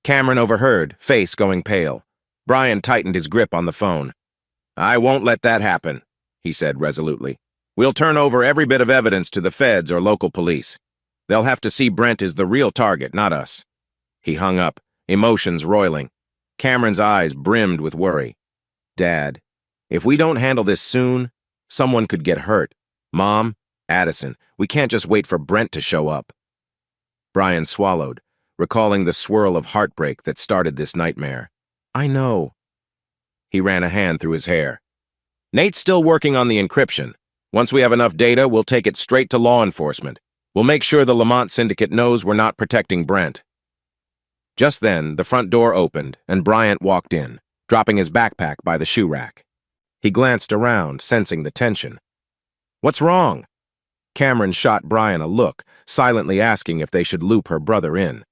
Cameron overheard, face going pale. Brian tightened his grip on the phone. "I won't let that happen," he said resolutely. "We'll turn over every bit of evidence to the feds or local police. They'll have to see Brent is the real target, not us." He hung up, emotions roiling. Cameron's eyes brimmed with worry. "Dad, if we don't handle this soon, someone could get hurt. Mom, Addison, we can't just wait for Brent to show up." Brian swallowed, recalling the swirl of heartbreak that started this nightmare. "I know." He ran a hand through his hair. "Nate's still working on the encryption. Once we have enough data, we'll take it straight to law enforcement. We'll make sure the Lamont Syndicate knows we're not protecting Brent." Just then, the front door opened, and Bryant walked in, dropping his backpack by the shoe rack. He glanced around, sensing the tension. "What's wrong?" Cameron shot Brian a look, silently asking if they should loop her brother in.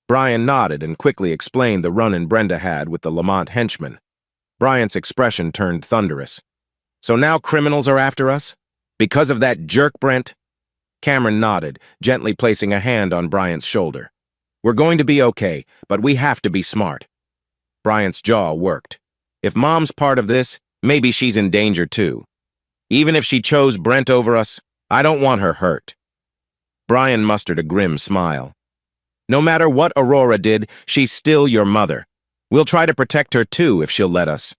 Brian nodded and quickly explained the run-in Brenda had with the Lamont henchmen. Bryant's expression turned thunderous. "So now criminals are after us? Because of that jerk, Brent?" Cameron nodded, gently placing a hand on Bryant's shoulder. "We're going to be okay, but we have to be smart." Bryant's jaw worked. If Mom's part of this, maybe she's in danger too. Even if she chose Brent over us, I don't want her hurt. Brian mustered a grim smile. "No matter what Aurora did, she's still your mother. We'll try to protect her too if she'll let us."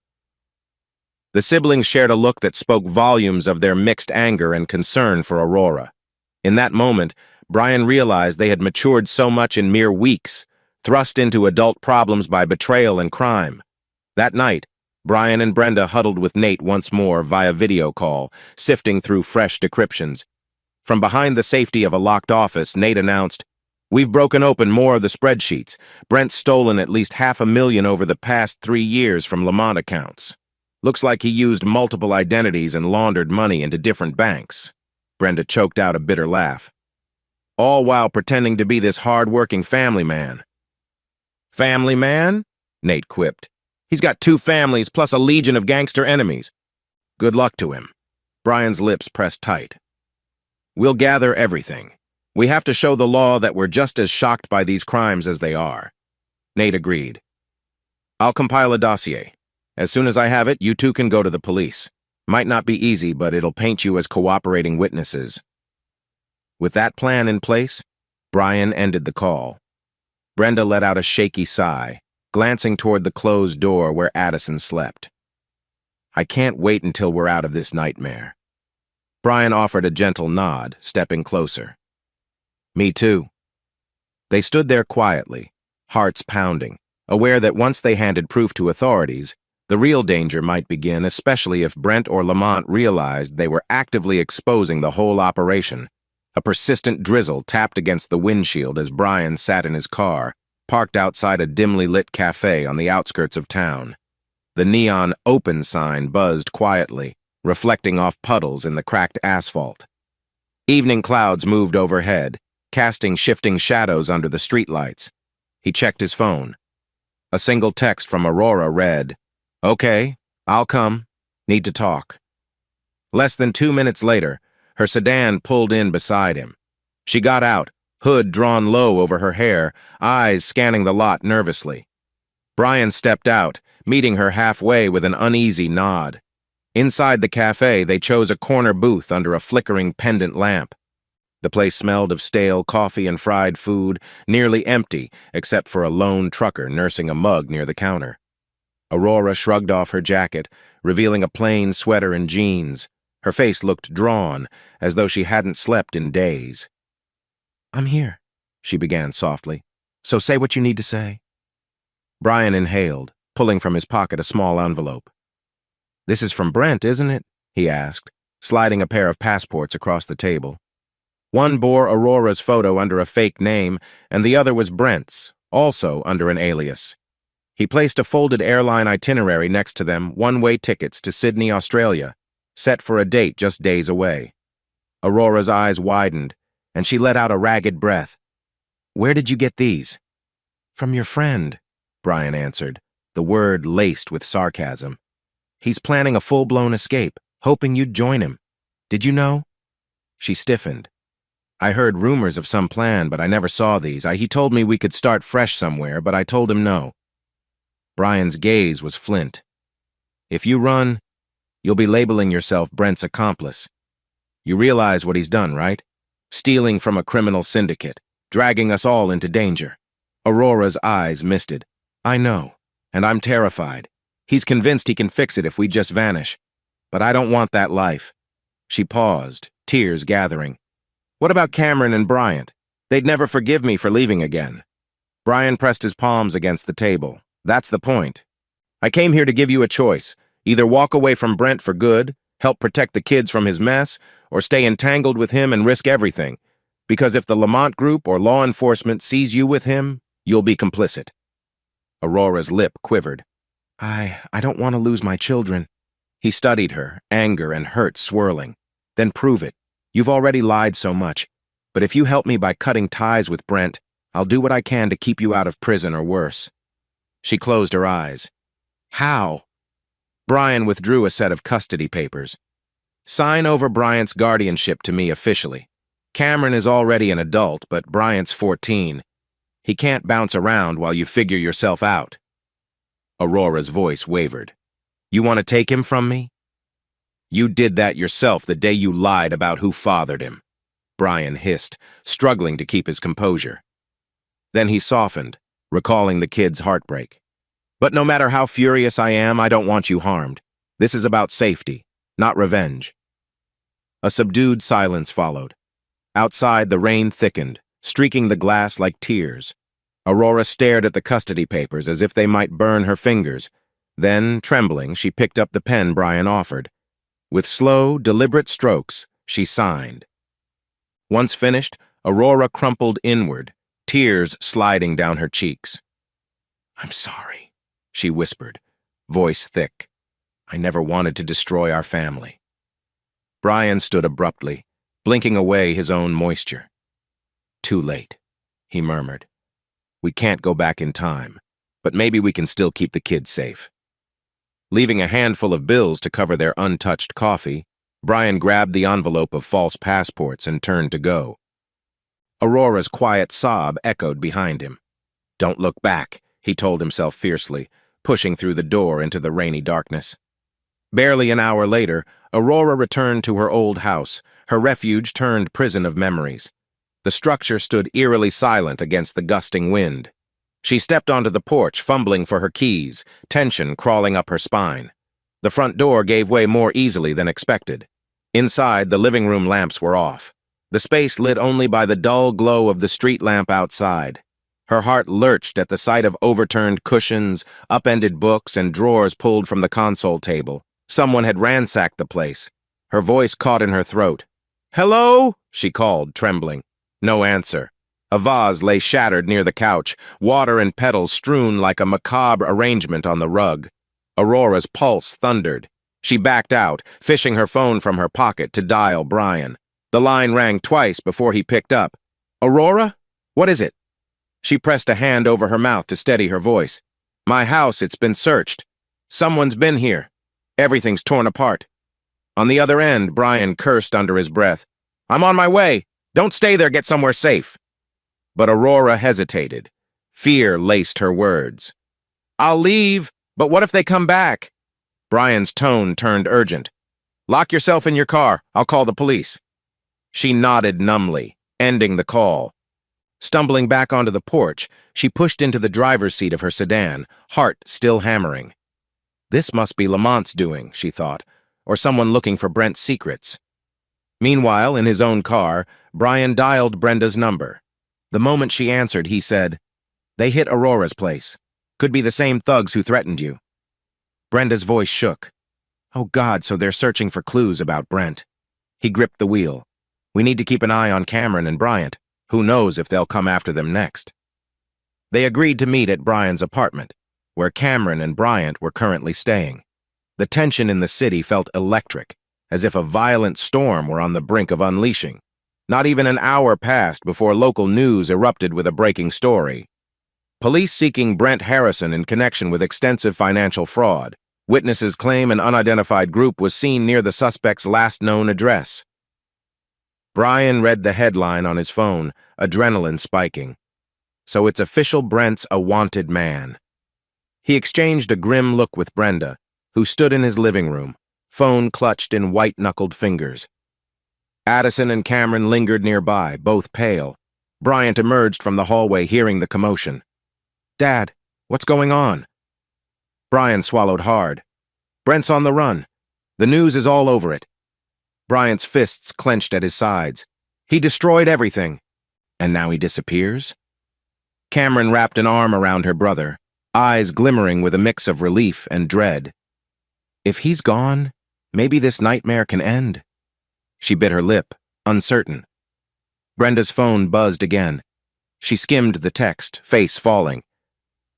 The siblings shared a look that spoke volumes of their mixed anger and concern for Aurora. In that moment, Brian realized they had matured so much in mere weeks, thrust into adult problems by betrayal and crime. That night, Brian and Brenda huddled with Nate once more via video call, sifting through fresh decryptions. From behind the safety of a locked office, Nate announced, "We've broken open more of the spreadsheets. Brent's stolen at least $500,000 over the past 3 years from Lamont accounts. Looks like he used multiple identities and laundered money into different banks." Brenda choked out a bitter laugh. "All while pretending to be this hard-working family man." "Family man?" Nate quipped. "He's got 2 families plus a legion of gangster enemies." Good luck to him. Brian's lips pressed tight. We'll gather everything. We have to show the law that we're just as shocked by these crimes as they are. Nate agreed. I'll compile a dossier. As soon as I have it, you two can go to the police. Might not be easy, but it'll paint you as cooperating witnesses. With that plan in place, Brian ended the call. Brenda let out a shaky sigh, glancing toward the closed door where Addison slept. I can't wait until we're out of this nightmare. Brian offered a gentle nod, stepping closer. Me too. They stood there quietly, hearts pounding, aware that once they handed proof to authorities, the real danger might begin, especially if Brent or Lamont realized they were actively exposing the whole operation. A persistent drizzle tapped against the windshield as Brian sat in his car, parked outside a dimly lit cafe on the outskirts of town. The neon open sign buzzed quietly, reflecting off puddles in the cracked asphalt. Evening clouds moved overhead, casting shifting shadows under the streetlights. He checked his phone. A single text from Aurora read, "Okay, I'll come. Need to talk." Less than 2 minutes later, her sedan pulled in beside him. She got out, hood drawn low over her hair, eyes scanning the lot nervously. Brian stepped out, meeting her halfway with an uneasy nod. Inside the cafe, they chose a corner booth under a flickering pendant lamp. The place smelled of stale coffee and fried food, nearly empty except for a lone trucker nursing a mug near the counter. Aurora shrugged off her jacket, revealing a plain sweater and jeans. Her face looked drawn, as though she hadn't slept in days. "I'm here," she began softly, "so say what you need to say." Brian inhaled, pulling from his pocket a small envelope. "This is from Brent, isn't it?" he asked, sliding a pair of passports across the table. One bore Aurora's photo under a fake name, and the other was Brent's, also under an alias. He placed a folded airline itinerary next to them, one-way tickets to Sydney, Australia, set for a date just days away. Aurora's eyes widened, and she let out a ragged breath. "Where did you get these?" "From your friend," Brian answered, the word laced with sarcasm. "He's planning a full-blown escape, hoping you'd join him. Did you know?" She stiffened. "I heard rumors of some plan, but I never saw these. He told me we could start fresh somewhere, but I told him no." Brian's gaze was flint. "If you run, you'll be labeling yourself Brent's accomplice. You realize what he's done, right? Stealing from a criminal syndicate, dragging us all into danger." Aurora's eyes misted. "I know, and I'm terrified. He's convinced he can fix it if we just vanish. But I don't want that life." She paused, tears gathering. "What about Cameron and Bryant? They'd never forgive me for leaving again." Brian pressed his palms against the table. "That's the point. I came here to give you a choice. Either walk away from Brent for good, help protect the kids from his mess, or stay entangled with him and risk everything. Because if the Lamont Group or law enforcement sees you with him, you'll be complicit." Aurora's lip quivered. I don't want to lose my children." He studied her, anger and hurt swirling. "Then prove it. You've already lied so much. But if you help me by cutting ties with Brent, I'll do what I can to keep you out of prison or worse." She closed her eyes. "How?" Brian withdrew a set of custody papers. "Sign over Bryant's guardianship to me officially. Cameron is already an adult, but Bryant's 14. He can't bounce around while you figure yourself out." Aurora's voice wavered. "You want to take him from me?" "You did that yourself the day you lied about who fathered him," Brian hissed, struggling to keep his composure. Then he softened, recalling the kid's heartbreak. "But no matter how furious I am, I don't want you harmed. This is about safety, not revenge." A subdued silence followed. Outside, the rain thickened, streaking the glass like tears. Aurora stared at the custody papers as if they might burn her fingers. Then, trembling, she picked up the pen Brian offered. With slow, deliberate strokes, she signed. Once finished, Aurora crumpled inward, tears sliding down her cheeks. "I'm sorry," she whispered, voice thick. "I never wanted to destroy our family." Brian stood abruptly, blinking away his own moisture. "Too late," he murmured. "We can't go back in time, but maybe we can still keep the kids safe." Leaving a handful of bills to cover their untouched coffee, Brian grabbed the envelope of false passports and turned to go. Aurora's quiet sob echoed behind him. "Don't look back," he told himself fiercely, pushing through the door into the rainy darkness. Barely an hour later, Aurora returned to her old house, her refuge turned prison of memories. The structure stood eerily silent against the gusting wind. She stepped onto the porch, fumbling for her keys, tension crawling up her spine. The front door gave way more easily than expected. Inside, the living room lamps were off, the space lit only by the dull glow of the street lamp outside. Her heart lurched at the sight of overturned cushions, upended books, and drawers pulled from the console table. Someone had ransacked the place. Her voice caught in her throat. "Hello?" she called, trembling. No answer. A vase lay shattered near the couch, water and petals strewn like a macabre arrangement on the rug. Aurora's pulse thundered. She backed out, fishing her phone from her pocket to dial Brian. The line rang twice before he picked up. "Aurora? What is it?" She pressed a hand over her mouth to steady her voice. "My house, it's been searched. Someone's been here. Everything's torn apart." On the other end, Brian cursed under his breath. "I'm on my way. Don't stay there, get somewhere safe." But Aurora hesitated. Fear laced her words. "I'll leave, but what if they come back?" Brian's tone turned urgent. "Lock yourself in your car. I'll call the police." She nodded numbly, ending the call. Stumbling back onto the porch, she pushed into the driver's seat of her sedan, heart still hammering. This must be Lamont's doing, she thought, or someone looking for Brent's secrets. Meanwhile, in his own car, Brian dialed Brenda's number. The moment she answered, he said, "They hit Aurora's place. Could be the same thugs who threatened you." Brenda's voice shook. Oh God, so they're searching for clues about Brent. He gripped the wheel. "We need to keep an eye on Cameron and Bryant. Who knows if they'll come after them next." They agreed to meet at Brian's apartment, where Cameron and Bryant were currently staying. The tension in the city felt electric, as if a violent storm were on the brink of unleashing. Not even an hour passed before local news erupted with a breaking story. Police seeking Brent Harrison in connection with extensive financial fraud. Witnesses claim an unidentified group was seen near the suspect's last known address. Brian read the headline on his phone, adrenaline spiking. So it's official, Brent's a wanted man. He exchanged a grim look with Brenda, who stood in his living room, phone clutched in white-knuckled fingers. Addison and Cameron lingered nearby, both pale. Bryant emerged from the hallway, hearing the commotion. "Dad, what's going on?" Brian swallowed hard. "Brent's on the run. The news is all over it." Bryant's fists clenched at his sides. "He destroyed everything. And now he disappears?" Cameron wrapped an arm around her brother, eyes glimmering with a mix of relief and dread. "If he's gone, maybe this nightmare can end." She bit her lip, uncertain. Brenda's phone buzzed again. She skimmed the text, face falling.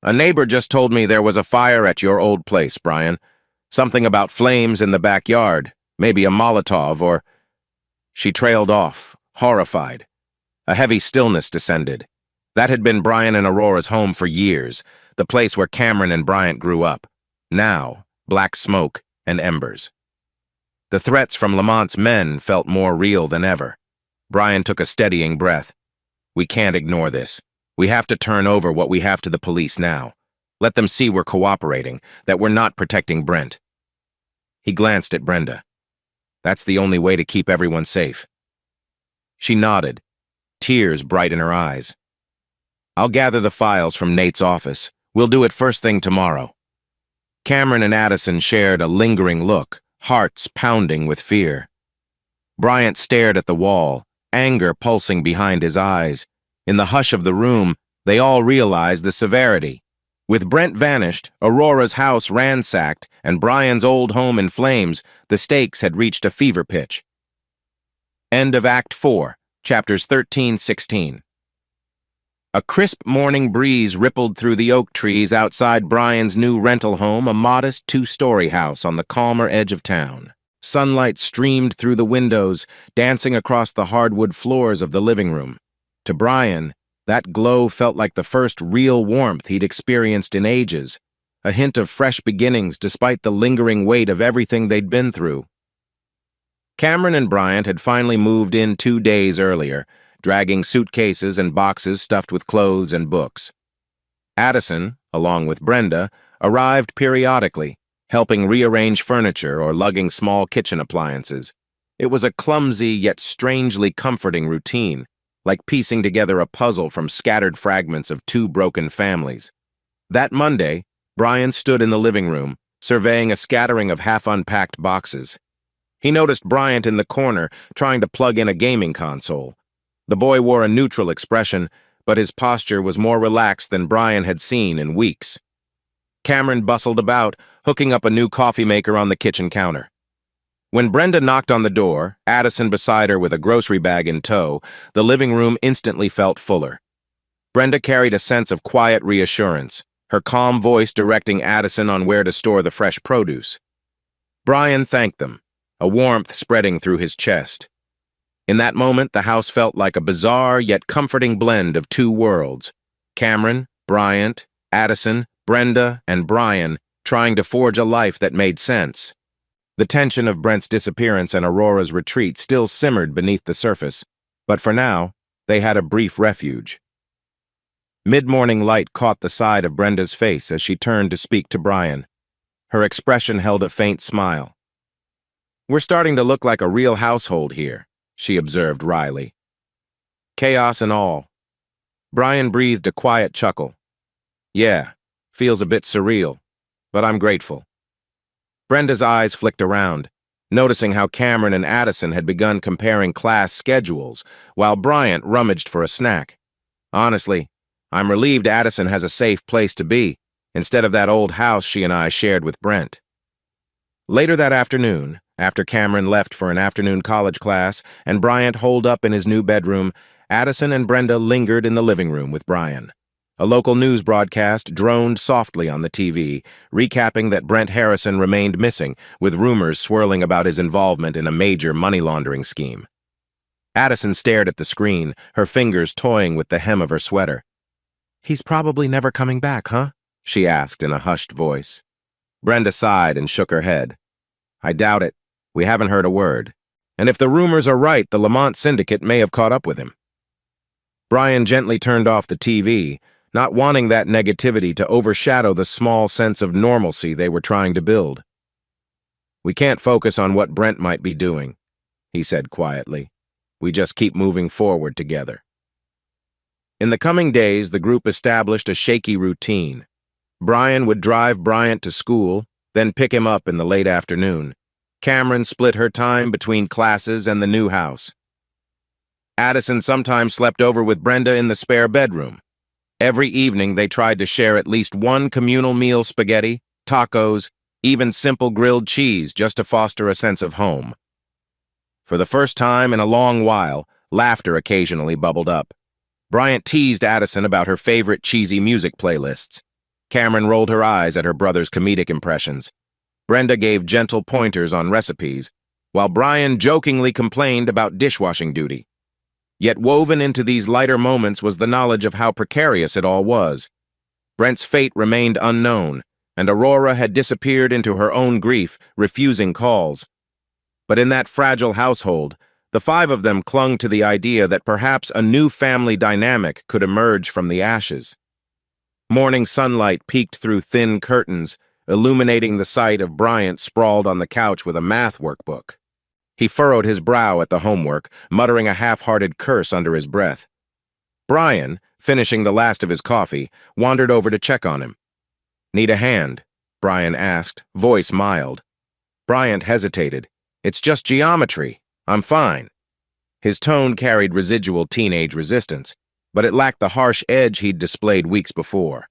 "A neighbor just told me there was a fire at your old place, Brian. Something about flames in the backyard, maybe a Molotov or—" She trailed off, horrified. A heavy stillness descended. That had been Brian and Aurora's home for years, the place where Cameron and Bryant grew up. Now, black smoke and embers. The threats from Lamont's men felt more real than ever. Brian took a steadying breath. "We can't ignore this. We have to turn over what we have to the police now. Let them see we're cooperating, that we're not protecting Brent." He glanced at Brenda. "That's the only way to keep everyone safe." She nodded, tears bright in her eyes. "I'll gather the files from Nate's office. We'll do it first thing tomorrow." Cameron and Addison shared a lingering look, hearts pounding with fear. Bryant stared at the wall, anger pulsing behind his eyes. In the hush of the room, they all realized the severity. With Brent vanished, Aurora's house ransacked, and Brian's old home in flames, the stakes had reached a fever pitch. End of Act 4, Chapters 13-16. A crisp morning breeze rippled through the oak trees outside Brian's new rental home, a modest two-story house on the calmer edge of town. Sunlight streamed through the windows, dancing across the hardwood floors of the living room. To Brian, that glow felt like the first real warmth he'd experienced in ages, a hint of fresh beginnings despite the lingering weight of everything they'd been through. Cameron and Bryant had finally moved in 2 days earlier, dragging suitcases and boxes stuffed with clothes and books. Addison, along with Brenda, arrived periodically, helping rearrange furniture or lugging small kitchen appliances. It was a clumsy yet strangely comforting routine, like piecing together a puzzle from scattered fragments of 2 broken families. That Monday, Brian stood in the living room, surveying a scattering of half-unpacked boxes. He noticed Bryant in the corner, trying to plug in a gaming console. The boy wore a neutral expression, but his posture was more relaxed than Brian had seen in weeks. Cameron bustled about, hooking up a new coffee maker on the kitchen counter. When Brenda knocked on the door, Addison beside her with a grocery bag in tow, the living room instantly felt fuller. Brenda carried a sense of quiet reassurance, her calm voice directing Addison on where to store the fresh produce. Brian thanked them, a warmth spreading through his chest. In that moment, the house felt like a bizarre yet comforting blend of 2 worlds. Cameron, Bryant, Addison, Brenda, and Brian trying to forge a life that made sense. The tension of Brent's disappearance and Aurora's retreat still simmered beneath the surface, but for now, they had a brief refuge. Mid-morning light caught the side of Brenda's face as she turned to speak to Brian. Her expression held a faint smile. "We're starting to look like a real household here," she observed wryly. "Chaos and all." Brian breathed a quiet chuckle. "Yeah, feels a bit surreal, but I'm grateful." Brenda's eyes flicked around, noticing how Cameron and Addison had begun comparing class schedules, while Bryant rummaged for a snack. "Honestly, I'm relieved Addison has a safe place to be, instead of that old house she and I shared with Brent." Later that afternoon, after Cameron left for an afternoon college class and Bryant holed up in his new bedroom, Addison and Brenda lingered in the living room with Brian. A local news broadcast droned softly on the TV, recapping that Brent Harrison remained missing, with rumors swirling about his involvement in a major money laundering scheme. Addison stared at the screen, her fingers toying with the hem of her sweater. "He's probably never coming back, huh?" she asked in a hushed voice. Brenda sighed and shook her head. "I doubt it. We haven't heard a word. And if the rumors are right, the Lamont Syndicate may have caught up with him." Brian gently turned off the TV, not wanting that negativity to overshadow the small sense of normalcy they were trying to build. "We can't focus on what Brent might be doing," he said quietly. "We just keep moving forward together." In the coming days, the group established a shaky routine. Brian would drive Bryant to school, then pick him up in the late afternoon. Cameron split her time between classes and the new house. Addison sometimes slept over with Brenda in the spare bedroom. Every evening, they tried to share at least one communal meal: spaghetti, tacos, even simple grilled cheese, just to foster a sense of home. For the first time in a long while, laughter occasionally bubbled up. Bryant teased Addison about her favorite cheesy music playlists. Cameron rolled her eyes at her brother's comedic impressions. Brenda gave gentle pointers on recipes, while Brian jokingly complained about dishwashing duty. Yet woven into these lighter moments was the knowledge of how precarious it all was. Brent's fate remained unknown, and Aurora had disappeared into her own grief, refusing calls. But in that fragile household, the 5 of them clung to the idea that perhaps a new family dynamic could emerge from the ashes. Morning sunlight peeked through thin curtains, illuminating the sight of Bryant sprawled on the couch with a math workbook. He furrowed his brow at the homework, muttering a half-hearted curse under his breath. Brian, finishing the last of his coffee, wandered over to check on him. "Need a hand?" Brian asked, voice mild. Bryant hesitated. "It's just geometry. I'm fine." His tone carried residual teenage resistance, but it lacked the harsh edge he'd displayed weeks before.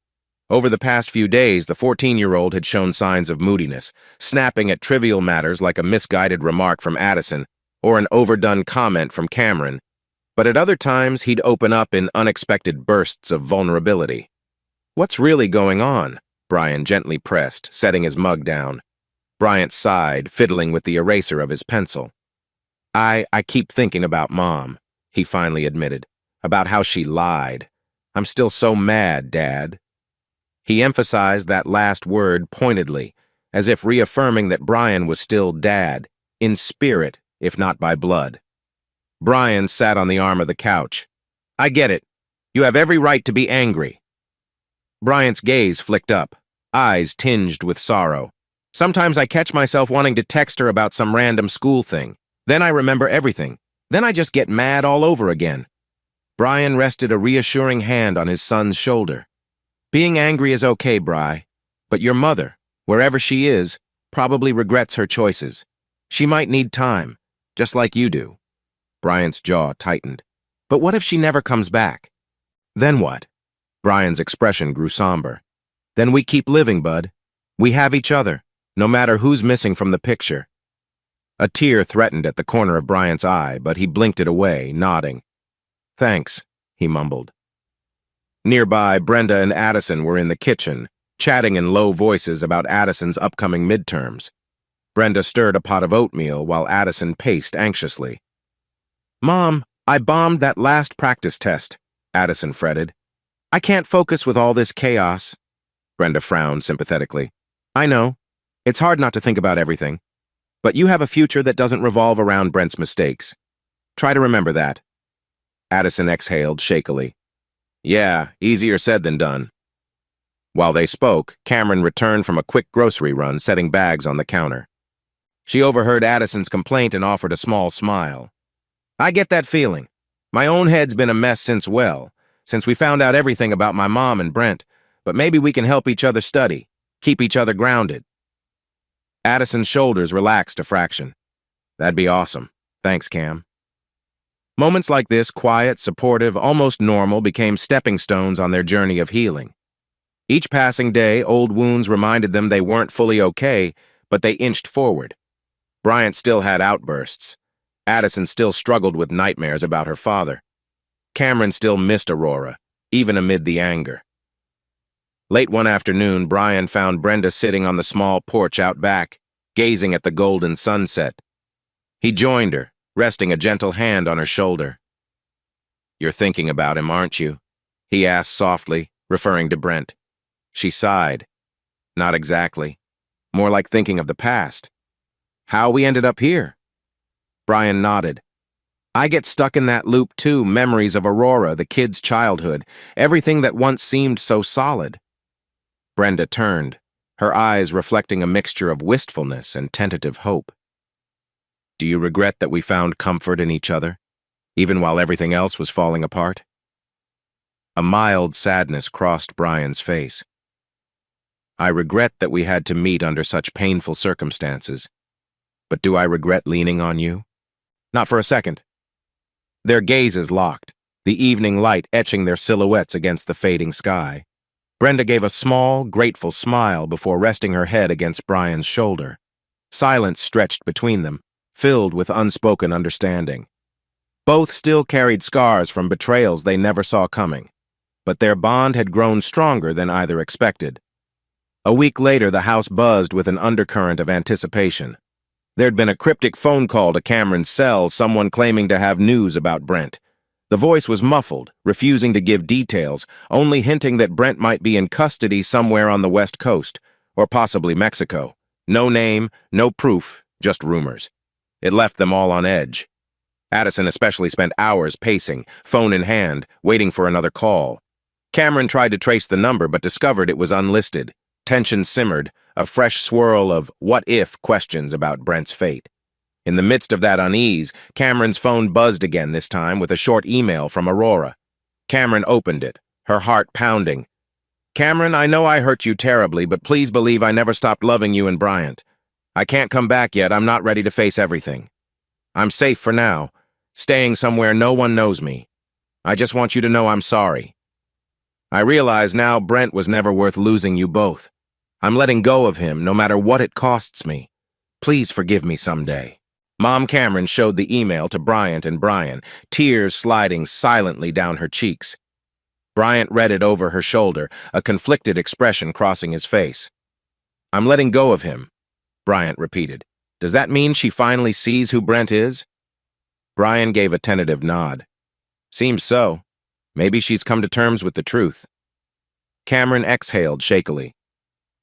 Over the past few days, the 14-year-old had shown signs of moodiness, snapping at trivial matters like a misguided remark from Addison or an overdone comment from Cameron, but at other times he'd open up in unexpected bursts of vulnerability. "What's really going on?" Brian gently pressed, setting his mug down. Bryant sighed, fiddling with the eraser of his pencil. I keep thinking about Mom," he finally admitted, "about how she lied. I'm still so mad, Dad." He emphasized that last word pointedly, as if reaffirming that Brian was still Dad, in spirit, if not by blood. Brian sat on the arm of the couch. I get it. You have every right to be angry. Bryant's gaze flicked up, eyes tinged with sorrow. Sometimes I catch myself wanting to text her about some random school thing. Then I remember everything. Then I just get mad all over again. Brian rested a reassuring hand on his son's shoulder. Being angry is okay, Bri, but your mother, wherever she is, probably regrets her choices. She might need time, just like you do. Bryant's jaw tightened. But what if she never comes back? Then what? Brian's expression grew somber. Then we keep living, bud. We have each other, no matter who's missing from the picture. A tear threatened at the corner of Bryant's eye, but he blinked it away, nodding. Thanks, he mumbled. Nearby, Brenda and Addison were in the kitchen, chatting in low voices about Addison's upcoming midterms. Brenda stirred a pot of oatmeal while Addison paced anxiously. Mom, I bombed that last practice test, Addison fretted. I can't focus with all this chaos. Brenda frowned sympathetically. I know. It's hard not to think about everything. But you have a future that doesn't revolve around Brent's mistakes. Try to remember that. Addison exhaled shakily. Yeah, easier said than done. While they spoke, Cameron returned from a quick grocery run, setting bags on the counter. She overheard Addison's complaint and offered a small smile. I get that feeling. My own head's been a mess since we found out everything about my mom and Brent, but maybe we can help each other study, keep each other grounded. Addison's shoulders relaxed a fraction. That'd be awesome. Thanks, Cam. Moments like this, quiet, supportive, almost normal, became stepping stones on their journey of healing. Each passing day, old wounds reminded them they weren't fully okay, but they inched forward. Bryant still had outbursts. Addison still struggled with nightmares about her father. Cameron still missed Aurora, even amid the anger. Late one afternoon, Brian found Brenda sitting on the small porch out back, gazing at the golden sunset. He joined her, resting a gentle hand on her shoulder. You're thinking about him, aren't you? He asked softly, referring to Brent. She sighed. Not exactly. More like thinking of the past. How we ended up here? Brian nodded. I get stuck in that loop too, memories of Aurora, the kid's childhood, everything that once seemed so solid. Brenda turned, her eyes reflecting a mixture of wistfulness and tentative hope. Do you regret that we found comfort in each other, even while everything else was falling apart? A mild sadness crossed Brian's face. I regret that we had to meet under such painful circumstances. But do I regret leaning on you? Not for a second. Their gazes locked, the evening light etching their silhouettes against the fading sky. Brenda gave a small, grateful smile before resting her head against Brian's shoulder. Silence stretched between them, filled with unspoken understanding. Both still carried scars from betrayals they never saw coming, but their bond had grown stronger than either expected. A week later, the house buzzed with an undercurrent of anticipation. There'd been a cryptic phone call to Cameron's cell, someone claiming to have news about Brent. The voice was muffled, refusing to give details, only hinting that Brent might be in custody somewhere on the West Coast, or possibly Mexico. No name, no proof, just rumors. It left them all on edge. Addison especially spent hours pacing, phone in hand, waiting for another call. Cameron tried to trace the number but discovered it was unlisted. Tension simmered, a fresh swirl of what-if questions about Brent's fate. In the midst of that unease, Cameron's phone buzzed again this time with a short email from Aurora. Cameron opened it, her heart pounding. Cameron, I know I hurt you terribly, but please believe I never stopped loving you and Bryant. I can't come back yet. I'm not ready to face everything. I'm safe for now, staying somewhere no one knows me. I just want you to know I'm sorry. I realize now Brent was never worth losing you both. I'm letting go of him no matter what it costs me. Please forgive me someday. Mom Cameron showed the email to Bryant and Brian, tears sliding silently down her cheeks. Bryant read it over her shoulder, a conflicted expression crossing his face. I'm letting go of him, Bryant repeated. Does that mean she finally sees who Brent is? Brian gave a tentative nod. Seems so. Maybe she's come to terms with the truth. Cameron exhaled shakily.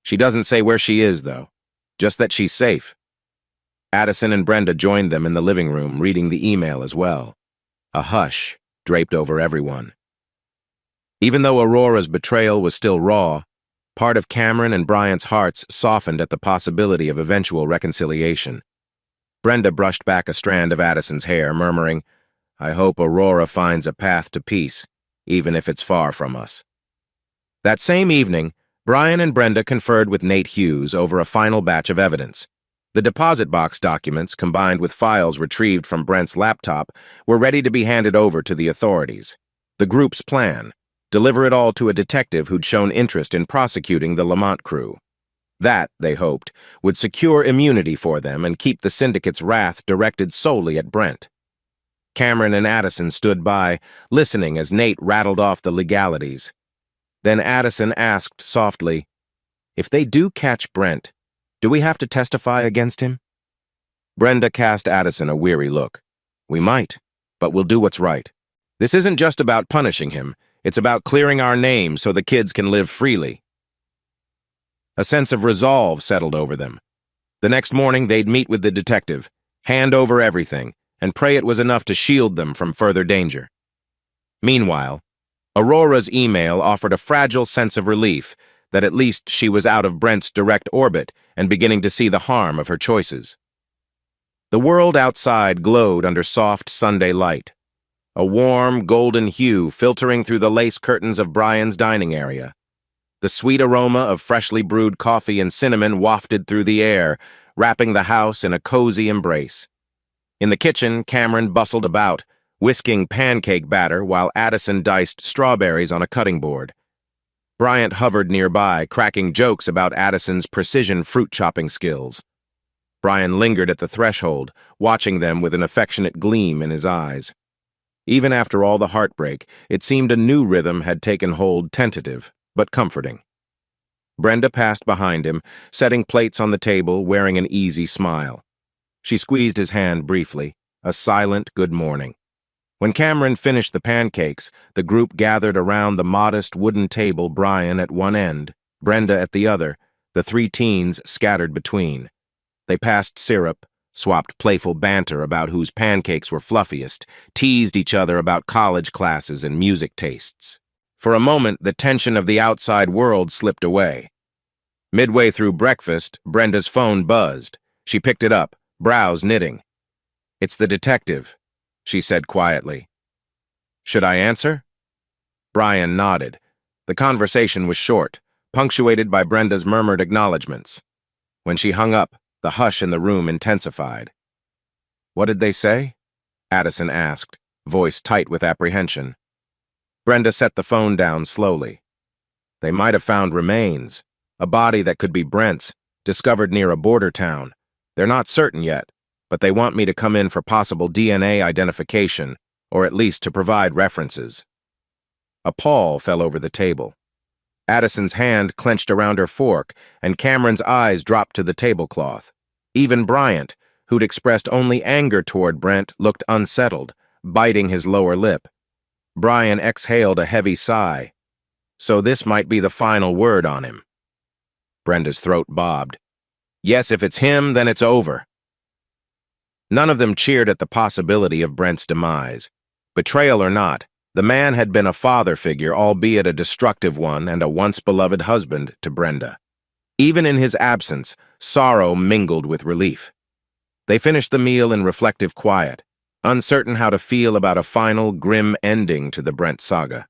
She doesn't say where she is, though. Just that she's safe. Addison and Brenda joined them in the living room, reading the email as well. A hush draped over everyone. Even though Aurora's betrayal was still raw, part of Cameron and Bryant's hearts softened at the possibility of eventual reconciliation. Brenda brushed back a strand of Addison's hair, murmuring, "I hope Aurora finds a path to peace, even if it's far from us." That same evening, Brian and Brenda conferred with Nate Hughes over a final batch of evidence. The deposit box documents, combined with files retrieved from Brent's laptop, were ready to be handed over to the authorities. The group's plan: deliver it all to a detective who'd shown interest in prosecuting the Lamont crew. That, they hoped, would secure immunity for them and keep the syndicate's wrath directed solely at Brent. Cameron and Addison stood by, listening as Nate rattled off the legalities. Then Addison asked softly, "If they do catch Brent, do we have to testify against him?" Brenda cast Addison a weary look. "We might, but we'll do what's right. This isn't just about punishing him. It's about clearing our name so the kids can live freely." A sense of resolve settled over them. The next morning, they'd meet with the detective, hand over everything, and pray it was enough to shield them from further danger. Meanwhile, Aurora's email offered a fragile sense of relief that at least she was out of Brent's direct orbit and beginning to see the harm of her choices. The world outside glowed under soft Sunday light, a warm, golden hue filtering through the lace curtains of Brian's dining area. The sweet aroma of freshly brewed coffee and cinnamon wafted through the air, wrapping the house in a cozy embrace. In the kitchen, Cameron bustled about, whisking pancake batter while Addison diced strawberries on a cutting board. Bryant hovered nearby, cracking jokes about Addison's precision fruit-chopping skills. Brian lingered at the threshold, watching them with an affectionate gleam in his eyes. Even after all the heartbreak, it seemed a new rhythm had taken hold, tentative, but comforting. Brenda passed behind him, setting plates on the table, wearing an easy smile. She squeezed his hand briefly, a silent good morning. When Cameron finished the pancakes, the group gathered around the modest wooden table, Brian at one end, Brenda at the other, the three teens scattered between. They passed syrup, swapped playful banter about whose pancakes were fluffiest, teased each other about college classes and music tastes. For a moment, the tension of the outside world slipped away. Midway through breakfast, Brenda's phone buzzed. She picked it up, brows knitting. "It's the detective," she said quietly. "Should I answer?" Brian nodded. The conversation was short, punctuated by Brenda's murmured acknowledgments. When she hung up, the hush in the room intensified. "What did they say?" Addison asked, voice tight with apprehension. Brenda set the phone down slowly. "They might have found remains, a body that could be Brent's, discovered near a border town. They're not certain yet, but they want me to come in for possible DNA identification, or at least to provide references." A pall fell over the table. Addison's hand clenched around her fork, and Cameron's eyes dropped to the tablecloth. Even Bryant, who'd expressed only anger toward Brent, looked unsettled, biting his lower lip. Brian exhaled a heavy sigh. So this might be the final word on him. Brenda's throat bobbed. "Yes, if it's him, then it's over." None of them cheered at the possibility of Brent's demise. Betrayal or not, the man had been a father figure, albeit a destructive one, and a once-beloved husband to Brenda. Even in his absence, sorrow mingled with relief. They finished the meal in reflective quiet, uncertain how to feel about a final, grim ending to the Brent saga.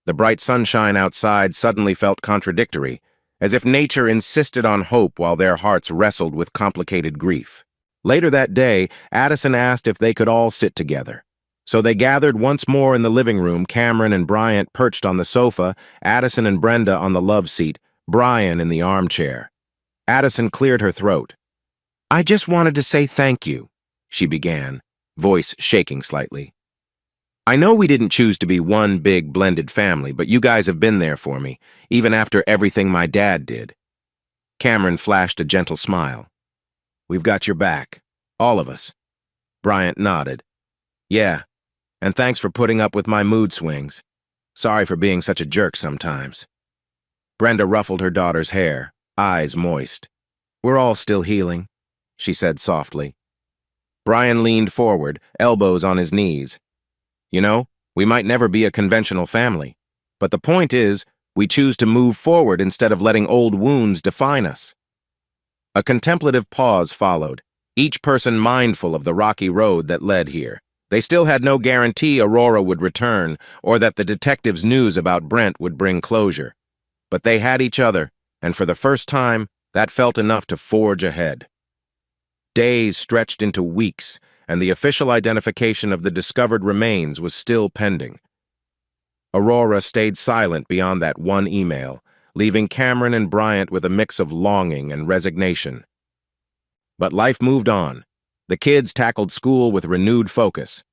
The bright sunshine outside suddenly felt contradictory, as if nature insisted on hope while their hearts wrestled with complicated grief. Later that day, Addison asked if they could all sit together. So they gathered once more in the living room, Cameron and Bryant perched on the sofa, Addison and Brenda on the love seat, Brian in the armchair. Addison cleared her throat. "I just wanted to say thank you," she began, voice shaking slightly. "I know we didn't choose to be one big blended family, but you guys have been there for me, even after everything my dad did." Cameron flashed a gentle smile. "We've got your back. All of us." Bryant nodded. "Yeah, and thanks for putting up with my mood swings. Sorry for being such a jerk sometimes." Brenda ruffled her daughter's hair, eyes moist. "We're all still healing," she said softly. Brian leaned forward, elbows on his knees. "You know, we might never be a conventional family. But the point is, we choose to move forward instead of letting old wounds define us." A contemplative pause followed, each person mindful of the rocky road that led here. They still had no guarantee Aurora would return or that the detective's news about Brent would bring closure. But they had each other, and for the first time, that felt enough to forge ahead. Days stretched into weeks, and the official identification of the discovered remains was still pending. Aurora stayed silent beyond that one email, leaving Cameron and Bryant with a mix of longing and resignation. But life moved on. The kids tackled school with renewed focus.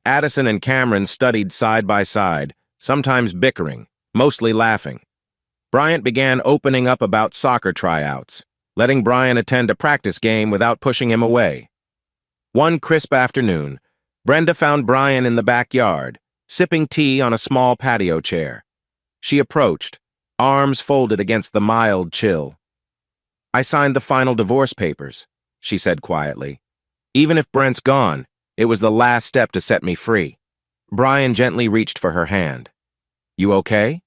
Addison and Cameron studied side by side, sometimes bickering, mostly laughing. Bryant began opening up about soccer tryouts, letting Brian attend a practice game without pushing him away. One crisp afternoon, Brenda found Brian in the backyard, sipping tea on a small patio chair. She approached, arms folded against the mild chill. "I signed the final divorce papers," she said quietly. "Even if Brent's gone, it was the last step to set me free." Brian gently reached for her hand. "You okay?"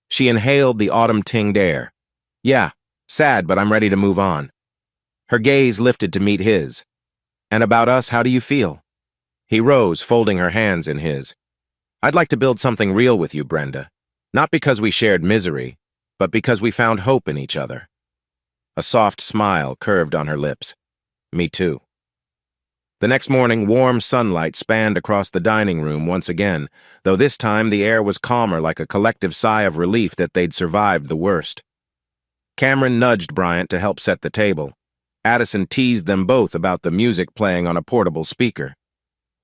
She inhaled the autumn-tinged air. "Yeah, sad, but I'm ready to move on." Her gaze lifted to meet his. "And about us, how do you feel?" He rose, folding her hands in his. "I'd like to build something real with you, Brenda. Not because we shared misery, but because we found hope in each other." A soft smile curved on her lips. "Me too." The next morning, warm sunlight spanned across the dining room once again, though this time the air was calmer, like a collective sigh of relief that they'd survived the worst. Cameron nudged Bryant to help set the table. Addison teased them both about the music playing on a portable speaker.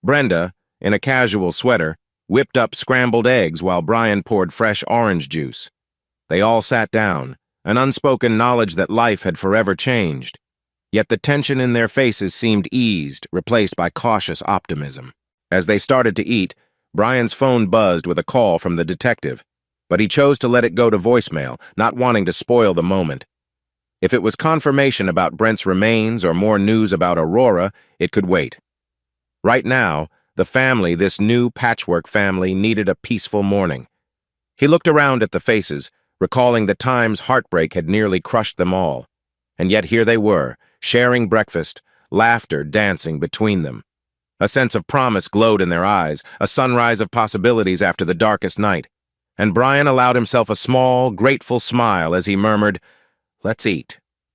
Brenda, in a casual sweater, whipped up scrambled eggs while Brian poured fresh orange juice. They all sat down, an unspoken knowledge that life had forever changed. Yet the tension in their faces seemed eased, replaced by cautious optimism. As they started to eat, Brian's phone buzzed with a call from the detective, but he chose to let it go to voicemail, not wanting to spoil the moment. If it was confirmation about Brent's remains or more news about Aurora, it could wait. Right now, the family, this new patchwork family, needed a peaceful morning. He looked around at the faces, recalling the times heartbreak had nearly crushed them all. And yet here they were, sharing breakfast, laughter dancing between them. A sense of promise glowed in their eyes, a sunrise of possibilities after the darkest night. And Brian allowed himself a small, grateful smile as he murmured, "Let's eat."